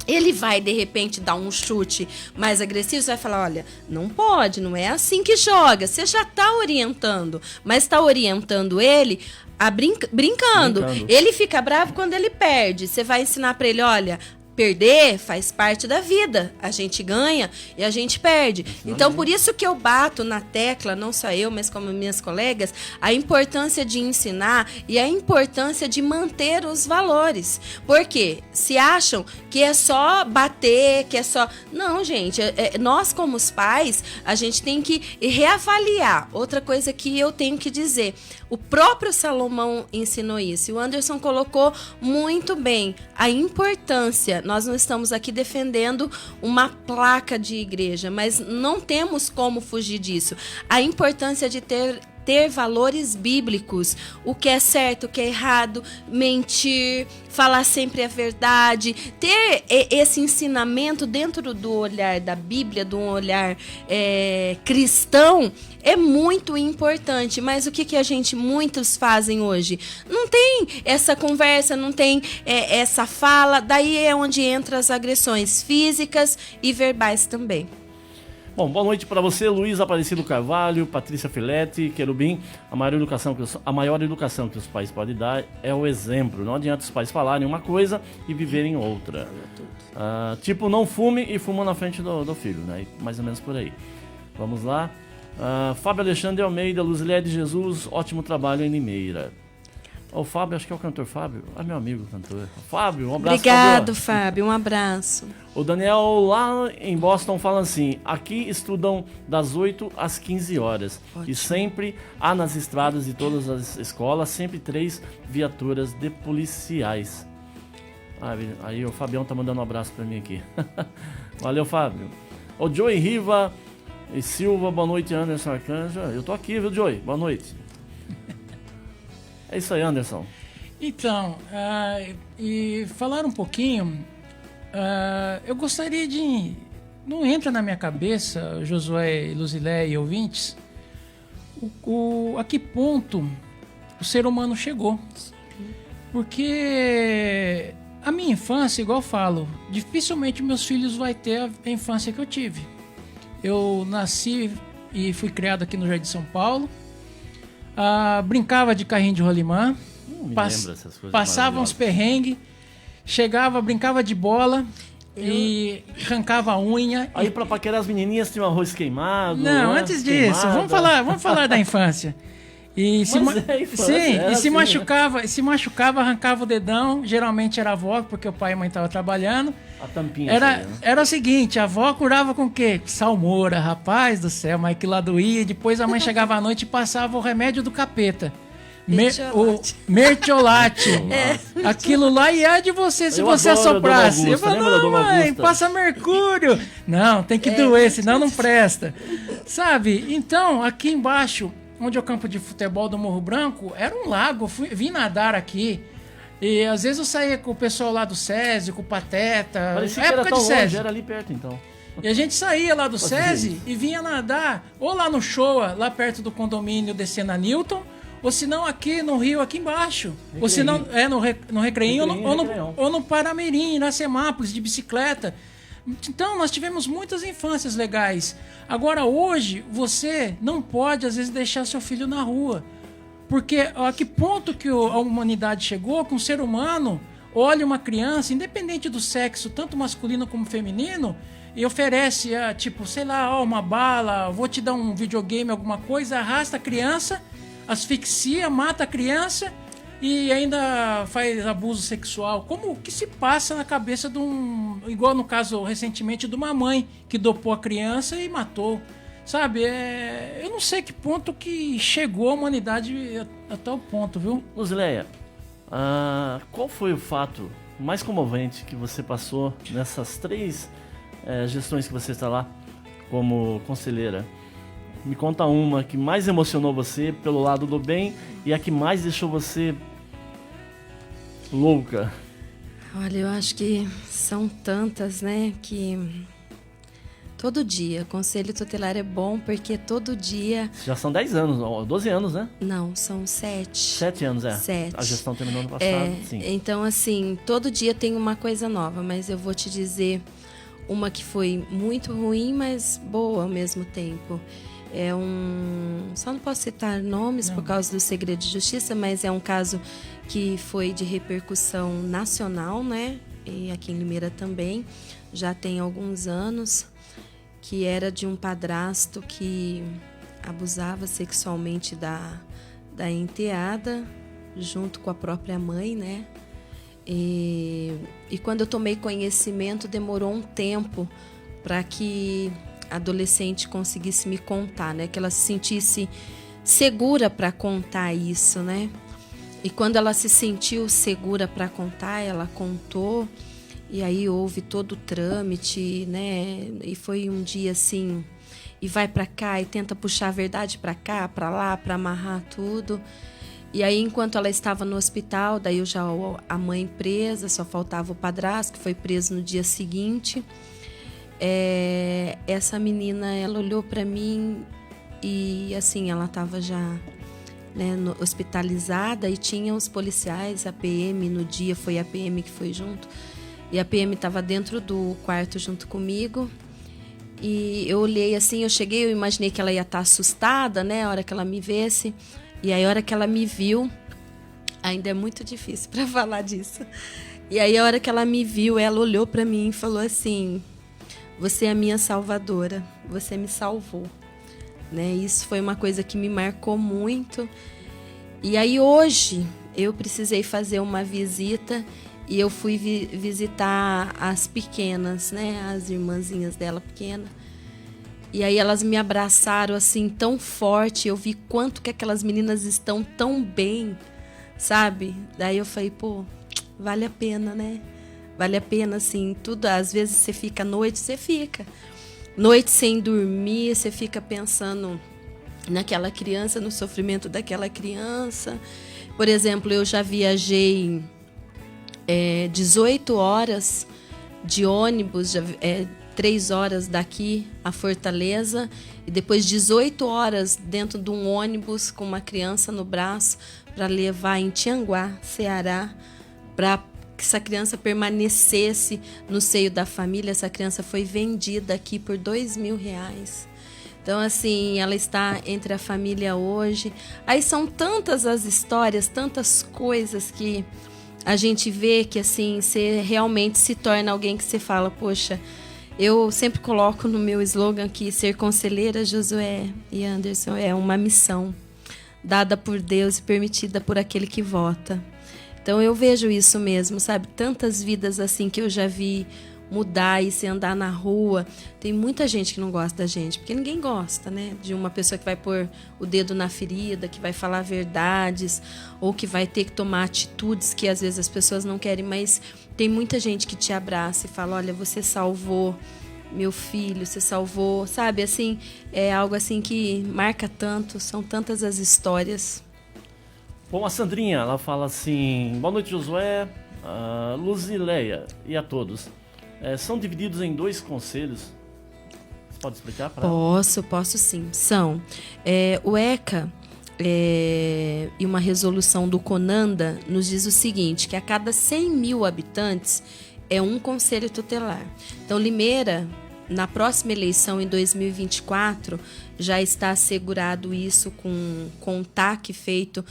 Ele vai, de repente, dar um chute mais agressivo, você vai falar, olha, não pode, não é assim que joga. Você já está orientando, mas está orientando ele a brincando. Ele fica bravo quando ele perde. Você vai ensinar para ele, olha, perder faz parte da vida. A gente ganha e a gente perde. Então, por isso que eu bato na tecla, não só eu, mas como minhas colegas, a importância de ensinar e a importância de manter os valores. Porque se acham que é só bater, que é só... Não, gente, nós como os pais, a gente tem que reavaliar. Outra coisa que eu tenho que dizer, o próprio Salomão ensinou isso. E o Anderson colocou muito bem a importância. Nós não estamos aqui defendendo uma placa de igreja, mas não temos como fugir disso. A importância de ter valores bíblicos, o que é certo, o que é errado, mentir, falar sempre a verdade, ter esse ensinamento dentro do olhar da Bíblia, de um olhar cristão, é muito importante. Mas o que muitos fazem hoje? Não tem essa conversa, não tem essa fala, daí é onde entram as agressões físicas e verbais também. Bom, boa noite para você, Luiz Aparecido Carvalho, Patrícia Filete, Querubim. A maior educação que os pais podem dar é o exemplo. Não adianta os pais falarem uma coisa e viverem outra. Tipo, não fume e fuma na frente do filho, né? Mais ou menos por aí. Vamos lá. Fábio Alexandre Almeida, Luzilé de Jesus, ótimo trabalho em Limeira. O Fábio, acho que é o cantor Fábio. Meu amigo cantor. Fábio, um abraço. Obrigado, Fábio, um abraço. O Daniel lá em Boston fala assim: aqui estudam das 8 às 15 horas. Ótimo. E sempre há nas estradas de todas as escolas, sempre 3 viaturas de policiais. Aí o Fabião tá mandando um abraço pra mim aqui. Valeu, Fábio. O Joey Riva e Silva, boa noite, Anderson Arcanjo. Eu tô aqui, viu, Joey? Boa noite. É isso aí, Anderson. Então, e falar um pouquinho, eu gostaria de... Não entra na minha cabeça, Josué, Luzilé e ouvintes, a que ponto o ser humano chegou. Porque minha infância, igual eu falo, dificilmente meus filhos vão ter a infância que eu tive. Eu nasci e fui criado aqui no Jardim São Paulo. Brincava de carrinho de rolimã. Passava uns perrengues. Chegava, brincava de bola. E arrancava a unha. Aí pra paquerar as menininhas tinha um arroz queimado. Não, né? antes disso, vamos falar da infância. E se machucava, arrancava o dedão. Geralmente era a avó, porque o pai e a mãe estavam trabalhando. A tampinha. Era o seguinte, a avó curava com o quê? Salmoura, rapaz do céu, mas que lá doía. Depois a mãe chegava à noite e passava o remédio do capeta. O mertiolate. Aquilo lá ia de você se você assoprasse. Eu falei, não, mãe, passa mercúrio. Não, tem que doer, senão não presta. Sabe? Então, aqui embaixo, onde é o campo de futebol do Morro Branco, era um lago. Vim nadar aqui. E às vezes eu saía com o pessoal lá do SESI, com o Pateta. Parecia que era tão longe, era ali perto então. E a gente saía lá do SESI e vinha nadar, ou lá no Showa, lá perto do condomínio, descendo a Newton, ou se não aqui no Rio, aqui embaixo. Recreio. Ou se não, no Recreio, ou no Paramirim, na Semápolis, de bicicleta. Então, nós tivemos muitas infâncias legais. Agora, hoje, você não pode, às vezes, deixar seu filho na rua. Porque a que ponto que a humanidade chegou com o ser humano olha uma criança, independente do sexo, tanto masculino como feminino, e oferece, tipo, sei lá, uma bala, vou te dar um videogame, alguma coisa, arrasta a criança, asfixia, mata a criança e ainda faz abuso sexual. Como que se passa na cabeça de igual no caso recentemente de uma mãe que dopou a criança e matou, sabe? Eu não sei que ponto que chegou a humanidade a tal ponto, viu? Luzileia, qual foi o fato mais comovente que você passou nessas 3 gestões que você está lá como conselheira? Me conta uma que mais emocionou você pelo lado do bem e a que mais deixou você louca. Olha, eu acho que são tantas, né, que todo dia, conselho tutelar é bom porque todo dia... Já são 10 anos, 12 anos, né? Não, são 7. 7 anos, 7. A gestão terminou no passado, sim. Então, assim, todo dia tem uma coisa nova, mas eu vou te dizer uma que foi muito ruim, mas boa ao mesmo tempo. Só não posso citar nomes por causa do segredo de justiça, mas é um caso que foi de repercussão nacional, né? E aqui em Limeira também, já tem alguns anos, que era de um padrasto que abusava sexualmente da enteada, junto com a própria mãe, né? E quando eu tomei conhecimento, demorou um tempo para que a adolescente conseguisse me contar, né? Que ela se sentisse segura para contar isso, né? E quando ela se sentiu segura para contar, ela contou. E aí houve todo o trâmite, né? E foi um dia assim, e vai para cá e tenta puxar a verdade para cá, para lá, para amarrar tudo. E aí, enquanto ela estava no hospital, daí a mãe presa, só faltava o padrasto, que foi preso no dia seguinte. Essa menina, ela olhou para mim e assim, ela estava já, né, hospitalizada e tinha os policiais, a PM no dia, foi a PM que foi junto. E a PM estava dentro do quarto junto comigo. E eu olhei assim, eu imaginei que ela ia estar assustada, né, a hora que ela me visse. E aí a hora que ela me viu, ainda é muito difícil para falar disso. E aí a hora que ela me viu, ela olhou para mim e falou assim: "Você é a minha salvadora, você me salvou", né? Isso foi uma coisa que me marcou muito. E aí hoje eu precisei fazer uma visita e eu fui visitar as pequenas, né? As irmãzinhas dela pequena. E aí elas me abraçaram assim tão forte, eu vi quanto que aquelas meninas estão tão bem, sabe? Daí eu falei, pô, vale a pena, né? Vale a pena, assim, tudo. Às vezes você fica à noite, noite sem dormir, você fica pensando naquela criança, no sofrimento daquela criança. Por exemplo, eu já viajei 18 horas de ônibus, 3 horas daqui a Fortaleza, e depois 18 horas dentro de um ônibus com uma criança no braço para levar em Tianguá, Ceará, para que essa criança permanecesse no seio da família. Essa criança foi vendida aqui por R$2.000. Então, assim, ela está entre a família hoje. Aí são tantas as histórias, tantas coisas que a gente vê que, assim, você realmente se torna alguém que você fala, poxa, eu sempre coloco no meu slogan que ser conselheira, Josué e Anderson, é uma missão dada por Deus e permitida por aquele que vota. Então, eu vejo isso mesmo, sabe? Tantas vidas, assim, que eu já vi mudar e se andar na rua. Tem muita gente que não gosta da gente, porque ninguém gosta, né? De uma pessoa que vai pôr o dedo na ferida, que vai falar verdades, ou que vai ter que tomar atitudes que às vezes as pessoas não querem, mas tem muita gente que te abraça e fala, olha, você salvou meu filho, você salvou, sabe? Assim, é algo assim que marca tanto, são tantas as histórias. Bom, a Sandrinha, ela fala assim, boa noite, Josué, Luzileia e a todos. São divididos em 2 conselhos. Você pode explicar para ela? Posso sim. São o ECA e uma resolução do CONANDA nos diz o seguinte, que a cada 100 mil habitantes é um conselho tutelar. Então, Limeira, na próxima eleição, em 2024, já está assegurado isso com o TAC feito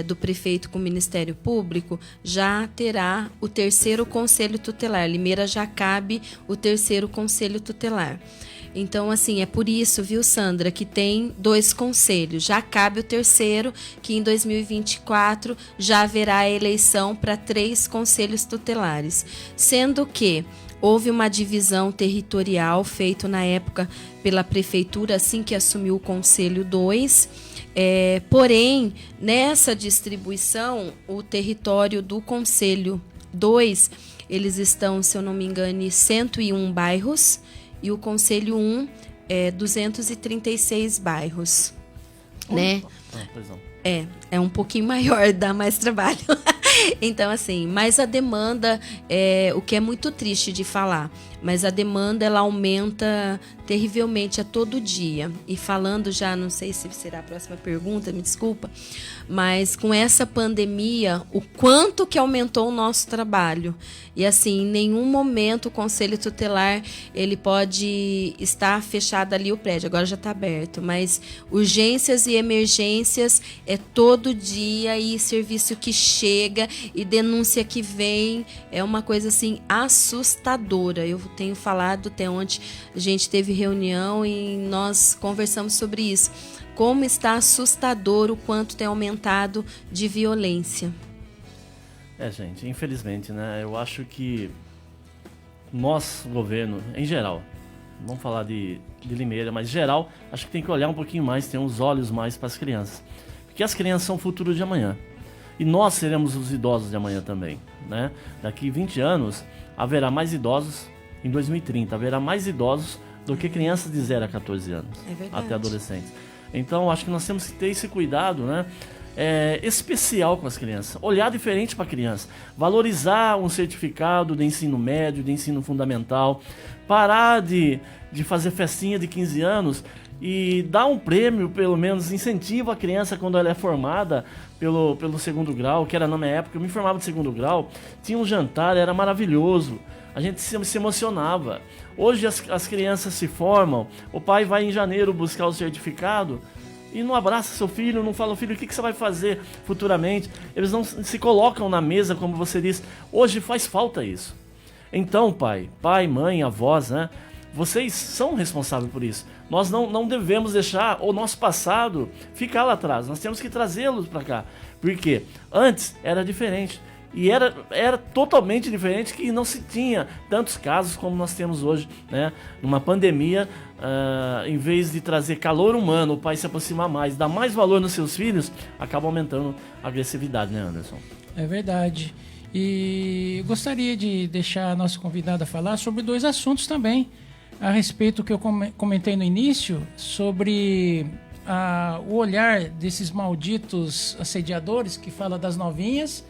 do prefeito com o Ministério Público, já terá o 3º conselho tutelar. Limeira já cabe o 3º conselho tutelar. Então, assim, é por isso, viu, Sandra, que tem 2 conselhos. Já cabe o 3º, que em 2024 já haverá a eleição para 3 conselhos tutelares. Sendo que houve uma divisão territorial feita na época pela prefeitura, assim que assumiu o Conselho 2. Porém, nessa distribuição, o território do Conselho 2, eles estão, se eu não me engano, 101 bairros, e o Conselho 1 236 bairros. Né? Pois não. É um pouquinho maior, dá mais trabalho. Então, assim, mas a demanda, o que é muito triste de falar, mas a demanda ela aumenta terrivelmente a todo dia. E falando já, não sei se será a próxima pergunta, me desculpa, mas com essa pandemia, o quanto que aumentou o nosso trabalho. E assim, em nenhum momento o Conselho Tutelar ele pode estar fechado ali o prédio, agora já está aberto, mas urgências e emergências é todo dia, e serviço que chega e denúncia que vem, é uma coisa assim assustadora. Eu tenho falado, até ontem a gente teve reunião e nós conversamos sobre isso, como está assustador o quanto tem aumentado de violência. Gente, infelizmente, né? Eu acho que nós, governo, em geral, vamos falar de Limeira, mas em geral, acho que tem que olhar um pouquinho mais, ter uns olhos mais para as crianças. Porque as crianças são o futuro de amanhã. E nós seremos os idosos de amanhã também, né? Daqui 20 anos, haverá mais idosos, em 2030, haverá mais idosos do que crianças de 0 a 14 anos, até adolescentes. Então, acho que nós temos que ter esse cuidado, né? Especial com as crianças, olhar diferente para a criança, valorizar um certificado de ensino médio, de ensino fundamental, parar de fazer festinha de 15 anos e dar um prêmio, pelo menos incentivo a criança quando ela é formada pelo 2º grau, que era na minha época, eu me formava de 2º grau, tinha um jantar, era maravilhoso, a gente se emocionava. Hoje as crianças se formam, o pai vai em janeiro buscar o certificado e não abraça seu filho, não fala, filho, o que você vai fazer futuramente? Eles não se colocam na mesa, como você disse. Hoje faz falta isso. Então, pai, mãe, avós, né? Vocês são responsáveis por isso. Nós não devemos deixar o nosso passado ficar lá atrás. Nós temos que trazê-los para cá. Porque antes era diferente. E era totalmente diferente, que não se tinha tantos casos como nós temos hoje, né? Numa pandemia, em vez de trazer calor humano, o pai se aproximar mais, dar mais valor nos seus filhos, acaba aumentando a agressividade, né, Anderson? É verdade. E gostaria de deixar a nossa convidada falar sobre 2 assuntos também, a respeito do que eu comentei no início, sobre o olhar desses malditos assediadores que fala das novinhas,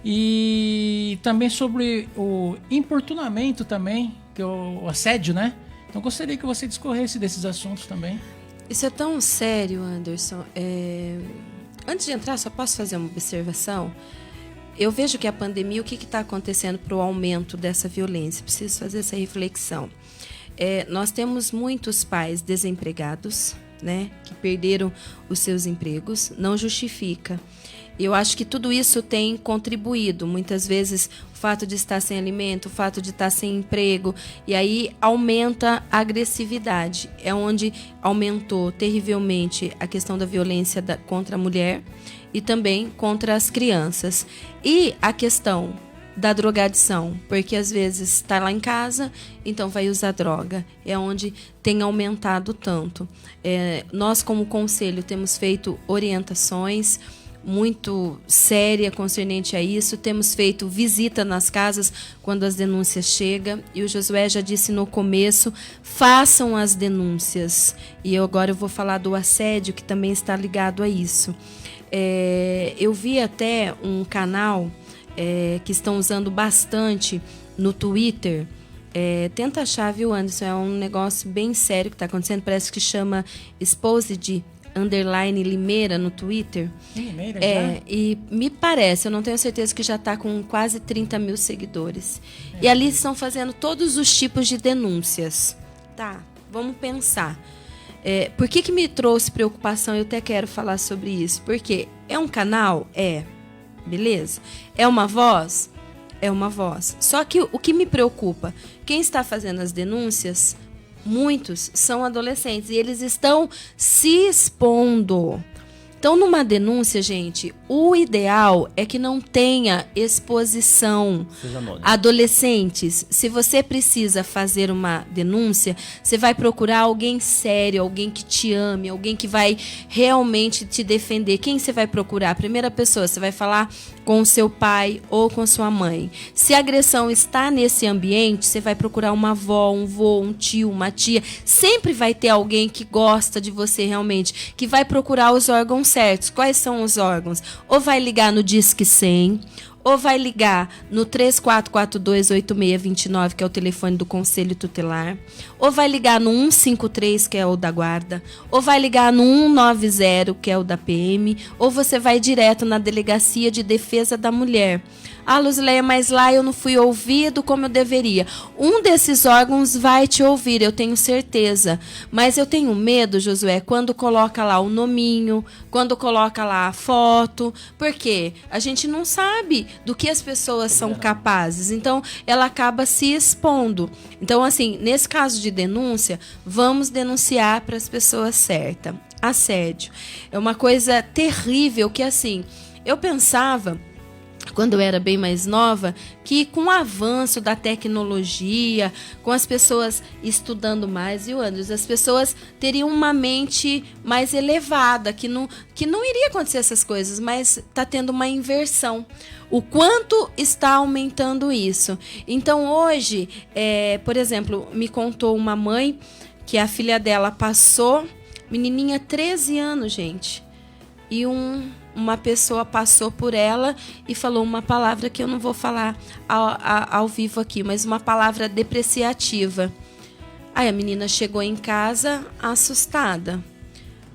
e também sobre o importunamento também, que é o assédio, né? Então gostaria que você discorresse desses assuntos também. Isso é tão sério, Anderson. Antes de entrar, só posso fazer uma observação? eu vejo que a pandemia, o que está acontecendo para o aumento dessa violência? Preciso fazer essa reflexão. Nós temos muitos pais desempregados, né, que perderam os seus empregos, não justifica. Eu acho que tudo isso tem contribuído. Muitas vezes o fato de estar sem alimento, o fato de estar sem emprego, e aí aumenta a agressividade. É onde aumentou terrivelmente a questão da violência contra a mulher e também contra as crianças. E a questão da drogadição, porque às vezes está lá em casa, então vai usar droga. É onde tem aumentado tanto. Nós, como conselho, temos feito orientações muito séria concernente a isso. Temos feito visita nas casas quando as denúncias chegam. E o Josué já disse no começo, façam as denúncias. E agora eu vou falar do assédio, que também está ligado a isso. Eu vi até um canal que estão usando bastante no Twitter. Tenta achar, viu, Anderson? É um negócio bem sério que está acontecendo. Parece que chama Exposed _Limeira no Twitter. Limeira, já? E me parece, eu não tenho certeza, que já está com quase 30 mil seguidores. E ali estão fazendo todos os tipos de denúncias. Tá, vamos pensar. Por que me trouxe preocupação? Eu até quero falar sobre isso. Porque é um canal? Beleza? É uma voz? É uma voz. Só que o que me preocupa, quem está fazendo as denúncias, muitos são adolescentes e eles estão se expondo. Então, numa denúncia, gente, o ideal é que não tenha exposição. Adolescentes, se você precisa fazer uma denúncia, você vai procurar alguém sério, alguém que te ame, alguém que vai realmente te defender. Quem você vai procurar? A primeira pessoa, você vai falar com o seu pai ou com sua mãe. Se a agressão está nesse ambiente, você vai procurar uma avó, um vô, um tio, uma tia. Sempre vai ter alguém que gosta de você realmente, que vai procurar os órgãos certos. Quais são os órgãos? Ou vai ligar no Disque 100, ou vai ligar no 34428629, que é o telefone do Conselho Tutelar, ou vai ligar no 153, que é o da Guarda, ou vai ligar no 190, que é o da PM, ou você vai direto na Delegacia de Defesa da Mulher. Luzleia, mas lá eu não fui ouvido como eu deveria. Um desses órgãos vai te ouvir, eu tenho certeza. Mas eu tenho medo, Josué, quando coloca lá o nominho, quando coloca lá a foto, porque a gente não sabe do que as pessoas são capazes. Então, ela acaba se expondo. Então, assim, nesse caso de denúncia, vamos denunciar para as pessoas certas. Assédio é uma coisa terrível que, assim, eu pensava, quando eu era bem mais nova, que com o avanço da tecnologia, com as pessoas estudando mais, e o Anderson, as pessoas teriam uma mente mais elevada, que não iria acontecer essas coisas, mas está tendo uma inversão. O quanto está aumentando isso? Então, hoje, por exemplo, me contou uma mãe que a filha dela passou, menininha, 13 anos, gente, e uma pessoa passou por ela e falou uma palavra que eu não vou falar ao vivo aqui, mas uma palavra depreciativa. Aí a menina chegou em casa assustada.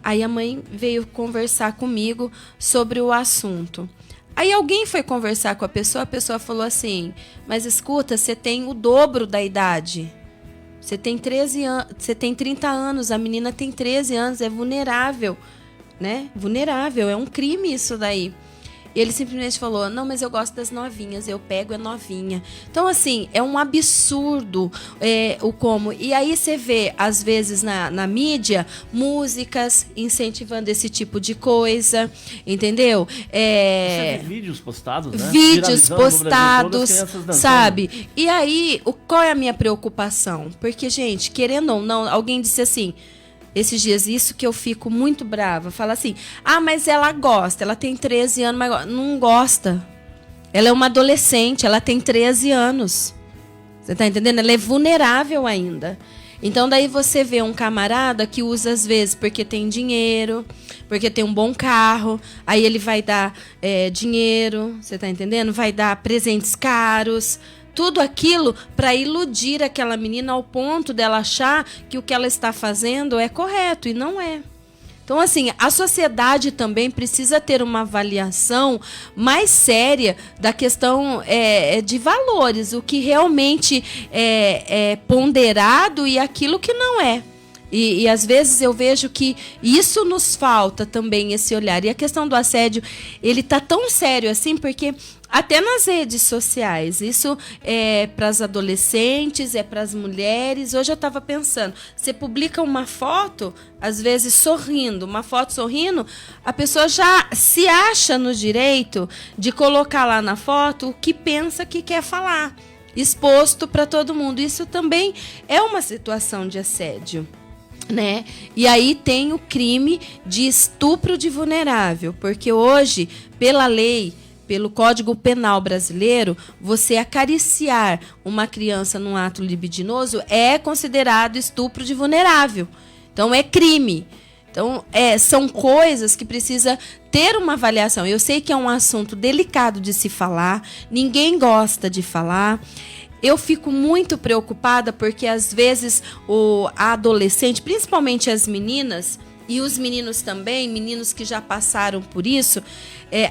Aí a mãe veio conversar comigo sobre o assunto. Aí alguém foi conversar com a pessoa falou assim, mas escuta, você tem o dobro da idade. Você tem 13 anos, você tem 30 anos, a menina tem 13 anos, é vulnerável. Né? Vulnerável, é um crime isso daí. E ele simplesmente falou, não, mas eu gosto das novinhas, eu pego a novinha. Então, assim, é um absurdo o como. E aí você vê, às vezes, na mídia, músicas incentivando esse tipo de coisa, entendeu? Você vê vídeos postados, né? Vídeos postados, sabe? E aí, qual é a minha preocupação? Porque, gente, querendo ou não, alguém disse assim, esses dias, isso que eu fico muito brava. Fala assim, mas ela gosta, ela tem 13 anos, mas não gosta. Ela é uma adolescente, ela tem 13 anos. Você tá entendendo? Ela é vulnerável ainda. Então, daí você vê um camarada que usa, às vezes, porque tem dinheiro, porque tem um bom carro, aí ele vai dar dinheiro, você tá entendendo? Vai dar presentes caros. Tudo aquilo para iludir aquela menina ao ponto dela achar que o que ela está fazendo é correto, e não é. Então, assim, a sociedade também precisa ter uma avaliação mais séria da questão de valores, o que realmente é ponderado e aquilo que não é. E às vezes eu vejo que isso nos falta também, esse olhar. E a questão do assédio, ele tá tão sério assim, porque até nas redes sociais, isso é para as adolescentes, é para as mulheres. Hoje eu estava pensando, você publica uma foto, às vezes sorrindo, uma foto sorrindo, a pessoa já se acha no direito de colocar lá na foto o que pensa que quer falar, exposto para todo mundo. Isso também é uma situação de assédio. Né? E aí tem o crime de estupro de vulnerável, porque hoje, pela lei, pelo Código Penal brasileiro, você acariciar uma criança num ato libidinoso é considerado estupro de vulnerável. Então, é crime. Então, são coisas que precisa ter uma avaliação. Eu sei que é um assunto delicado de se falar, ninguém gosta de falar. Eu fico muito preocupada porque, às vezes, a adolescente, principalmente as meninas, e os meninos também, meninos que já passaram por isso,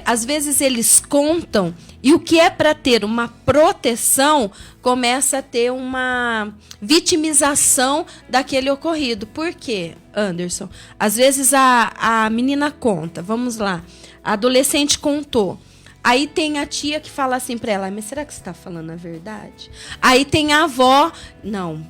às vezes eles contam, e o que é para ter uma proteção, começa a ter uma vitimização daquele ocorrido. Por quê, Anderson? Às vezes a menina conta, vamos lá, a adolescente contou. Aí tem a tia que fala assim para ela, mas será que você está falando a verdade? Aí tem a avó, não,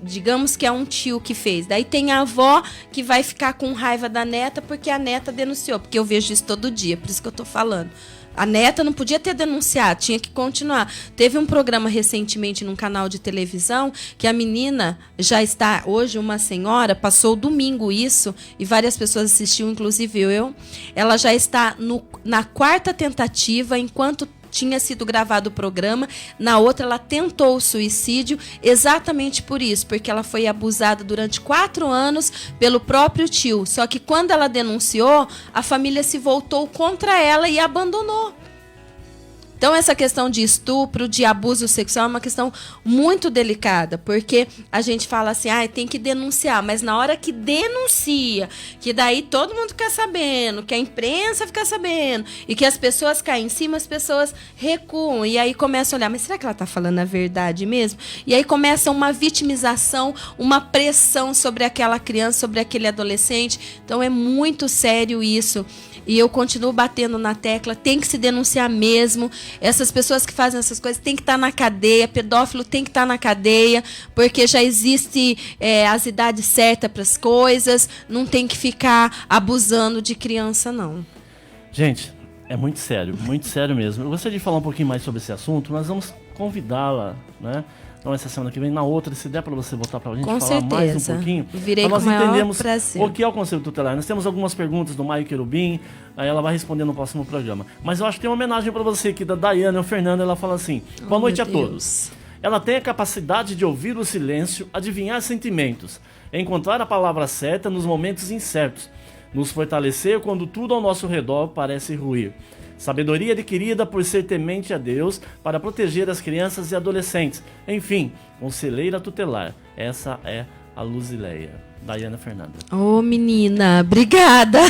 digamos que é um tio que fez. Daí tem a avó que vai ficar com raiva da neta porque a neta denunciou, porque eu vejo isso todo dia, por isso que eu estou falando. A neta não podia ter denunciado, tinha que continuar. Teve um programa recentemente num canal de televisão que a menina já está, hoje uma senhora, passou domingo isso, e várias pessoas assistiam, inclusive eu. Ela já está na 4ª tentativa, enquanto tinha sido gravado o programa. Na outra, ela tentou o suicídio exatamente por isso, porque ela foi abusada durante 4 anos pelo próprio tio. Só que quando ela denunciou, a família se voltou contra ela e abandonou. Então, essa questão de estupro, de abuso sexual é uma questão muito delicada, porque a gente fala assim, tem que denunciar, mas na hora que denuncia, que daí todo mundo fica sabendo, que a imprensa fica sabendo, e que as pessoas caem em cima, as pessoas recuam, e aí começam a olhar, mas será que ela está falando a verdade mesmo? E aí começa uma vitimização, uma pressão sobre aquela criança, sobre aquele adolescente. Então, é muito sério isso. E eu continuo batendo na tecla, tem que se denunciar mesmo. Essas pessoas que fazem essas coisas têm que estar na cadeia, pedófilo tem que estar na cadeia, porque já existe as idades certas para as coisas, não tem que ficar abusando de criança, não. Gente, é muito sério mesmo. Eu gostaria de falar um pouquinho mais sobre esse assunto, nós vamos convidá-la, né? Não essa semana que vem, na outra, se der para você voltar para a gente com falar certeza. Mais um pouquinho. Virei nós com o maior entendemos prazer. O que é o Conselho Tutelar. Nós temos algumas perguntas do Maio Querubim, aí ela vai responder no próximo programa. Mas eu acho que tem uma homenagem para você aqui, da Daiane ou Fernanda, ela fala assim, boa noite a todos. Ela tem a capacidade de ouvir o silêncio, adivinhar sentimentos, encontrar a palavra certa nos momentos incertos, nos fortalecer quando tudo ao nosso redor parece ruir. Sabedoria adquirida por ser temente a Deus para proteger as crianças e adolescentes. Enfim, conselheira tutelar. Essa é a Luzileia. Daiane Fernanda. Ô, menina, obrigada.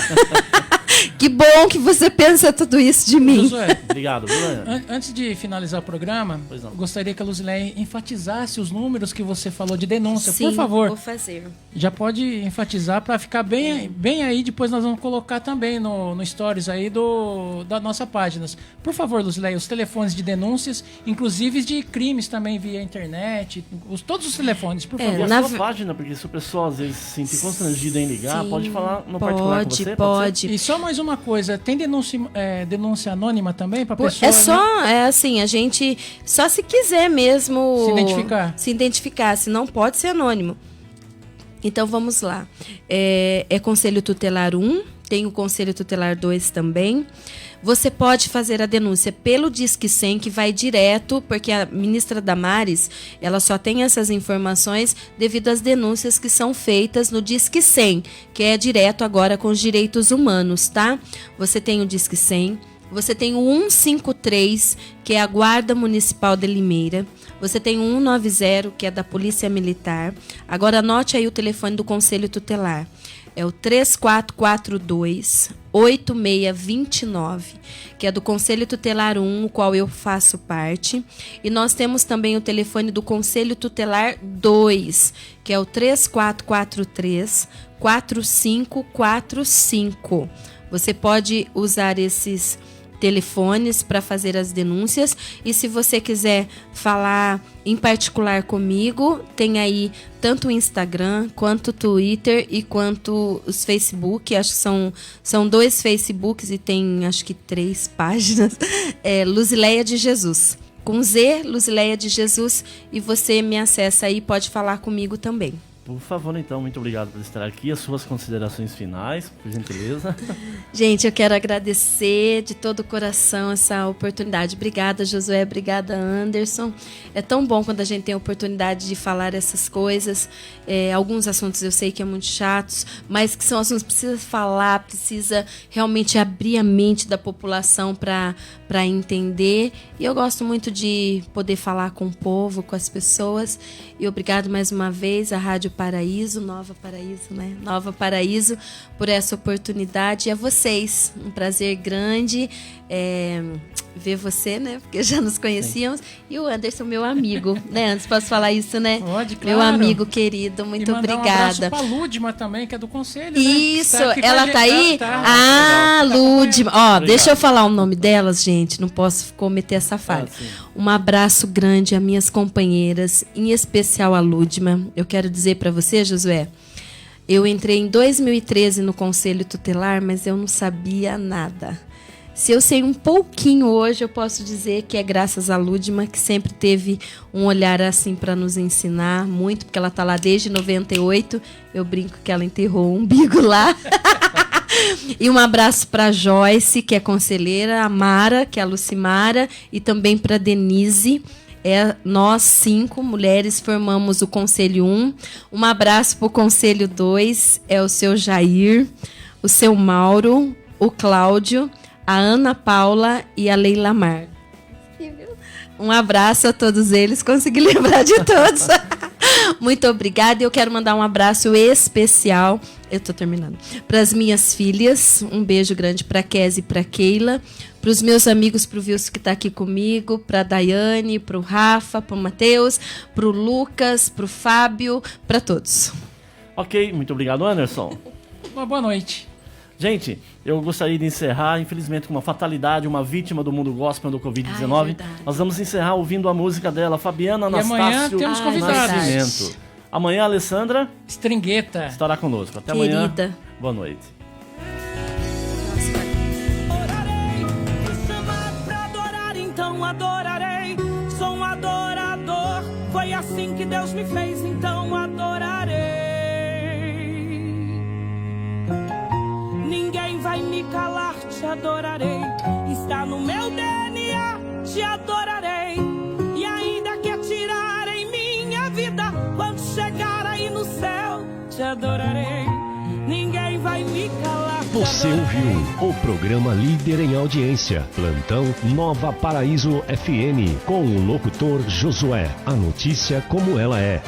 Que bom que você pensa tudo isso de mim. Josué, obrigado, Daiane. Antes de finalizar o programa, gostaria que a Luzileia enfatizasse os números que você falou de denúncia. Sim, por favor. Vou fazer. Já pode enfatizar para ficar bem aí. Depois nós vamos colocar também no stories aí da nossa página. Por favor, Luzileia, os telefones de denúncias, inclusive de crimes também via internet, todos os telefones, por favor. E a sua página, porque se o pessoal às vezes se sentir constrangido em ligar, pode falar no particular com você? Pode. E só mais uma coisa, tem denúncia anônima também para pessoa? É só, assim, a gente só se quiser mesmo se identificar, se não pode ser anônimo. Então vamos lá. É Conselho Tutelar 1, tem o Conselho Tutelar 2 também. Você pode fazer a denúncia pelo Disque 100, que vai direto, porque a ministra Damares, ela só tem essas informações devido às denúncias que são feitas no Disque 100, que é direto agora com os direitos humanos, tá? Você tem o Disque 100, você tem o 153, que é a Guarda Municipal de Limeira. Você tem o 190, que é da Polícia Militar. Agora anote aí o telefone do Conselho Tutelar. é o 3442-8629, que é do Conselho Tutelar 1, o qual eu faço parte. E nós temos também o telefone do Conselho Tutelar 2, que é o 3443-4545. Você pode usar esses telefones para fazer as denúncias, e se você quiser falar em particular comigo, tem aí tanto o Instagram, quanto o Twitter e quanto os Facebook. Acho que são 2 Facebooks e tem acho que 3 páginas. Luzileia de Jesus, com Z, Luzileia de Jesus, e você me acessa aí, pode falar comigo também. Por favor, então, muito obrigado por estar aqui. As suas considerações finais, por gentileza. Gente, eu quero agradecer de todo o coração essa oportunidade. Obrigada, Josué. Obrigada, Anderson. É tão bom quando a gente tem a oportunidade de falar essas coisas. Alguns assuntos eu sei que é muito chatos, mas que são assuntos que precisa falar, precisa realmente abrir a mente da população para entender. E eu gosto muito de poder falar com o povo, com as pessoas. E obrigado mais uma vez à Rádio Paraíso, Nova Paraíso, né? Nova Paraíso, por essa oportunidade. E a vocês, um prazer grande ver você, né? Porque já nos conhecíamos. Sim. E o Anderson, meu amigo, né? Antes posso falar isso, né? Pode, claro. Meu amigo querido, muito obrigada. Um abraço pra Lúdima também, que é do Conselho, isso, né? ela tá aí? Lúdima. Deixa eu falar o nome delas, gente. Não posso cometer essa falha. Um abraço grande a minhas companheiras, em especial a Lúdima. Eu quero dizer para você, Josué, eu entrei em 2013 no Conselho Tutelar, mas eu não sabia nada. Se eu sei um pouquinho hoje, eu posso dizer que é graças a Lúdima, que sempre teve um olhar assim para nos ensinar muito, porque ela está lá desde 98. Eu brinco que ela enterrou o umbigo lá. E um abraço para Joyce, que é conselheira, a Mara, que é a Lucimara, e também para Denise. Nós 5 mulheres formamos o Conselho 1. Um abraço para o Conselho 2, é o seu Jair, o seu Mauro, o Cláudio, a Ana Paula e a Leila Mar. Um abraço a todos eles, consegui lembrar de todos. Muito obrigada. Eu quero mandar um abraço especial, eu estou terminando, para as minhas filhas. Um beijo grande para a Kézia e para a Keila. Para os meus amigos, para o Wilson que está aqui comigo, para a Daiane, para o Rafa, para o Matheus, para o Lucas, para o Fábio, para todos. Ok, muito obrigado, Anderson. Uma boa noite. Gente, eu gostaria de encerrar, infelizmente, com uma fatalidade, uma vítima do mundo gospel do Covid-19. Nós vamos encerrar ouvindo a música dela, Fabiana Anastácio. E amanhã temos convidados. Nascimento. Amanhã, a Alessandra Stringueta estará conosco. Até querida. Amanhã. Boa noite. Orarei, fui chamado pra adorar, então adorarei. Sou um adorador, foi assim que Deus me fez, então adorarei. Ninguém vai me calar, te adorarei. Está no meu DNA, te adorarei. E ainda que atirarem minha vida, quando chegar aí no céu, te adorarei. Ninguém vai me calar. Você ouviu o programa líder em audiência, Plantão Nova Paraíso FM, com o locutor Josué. A notícia como ela é.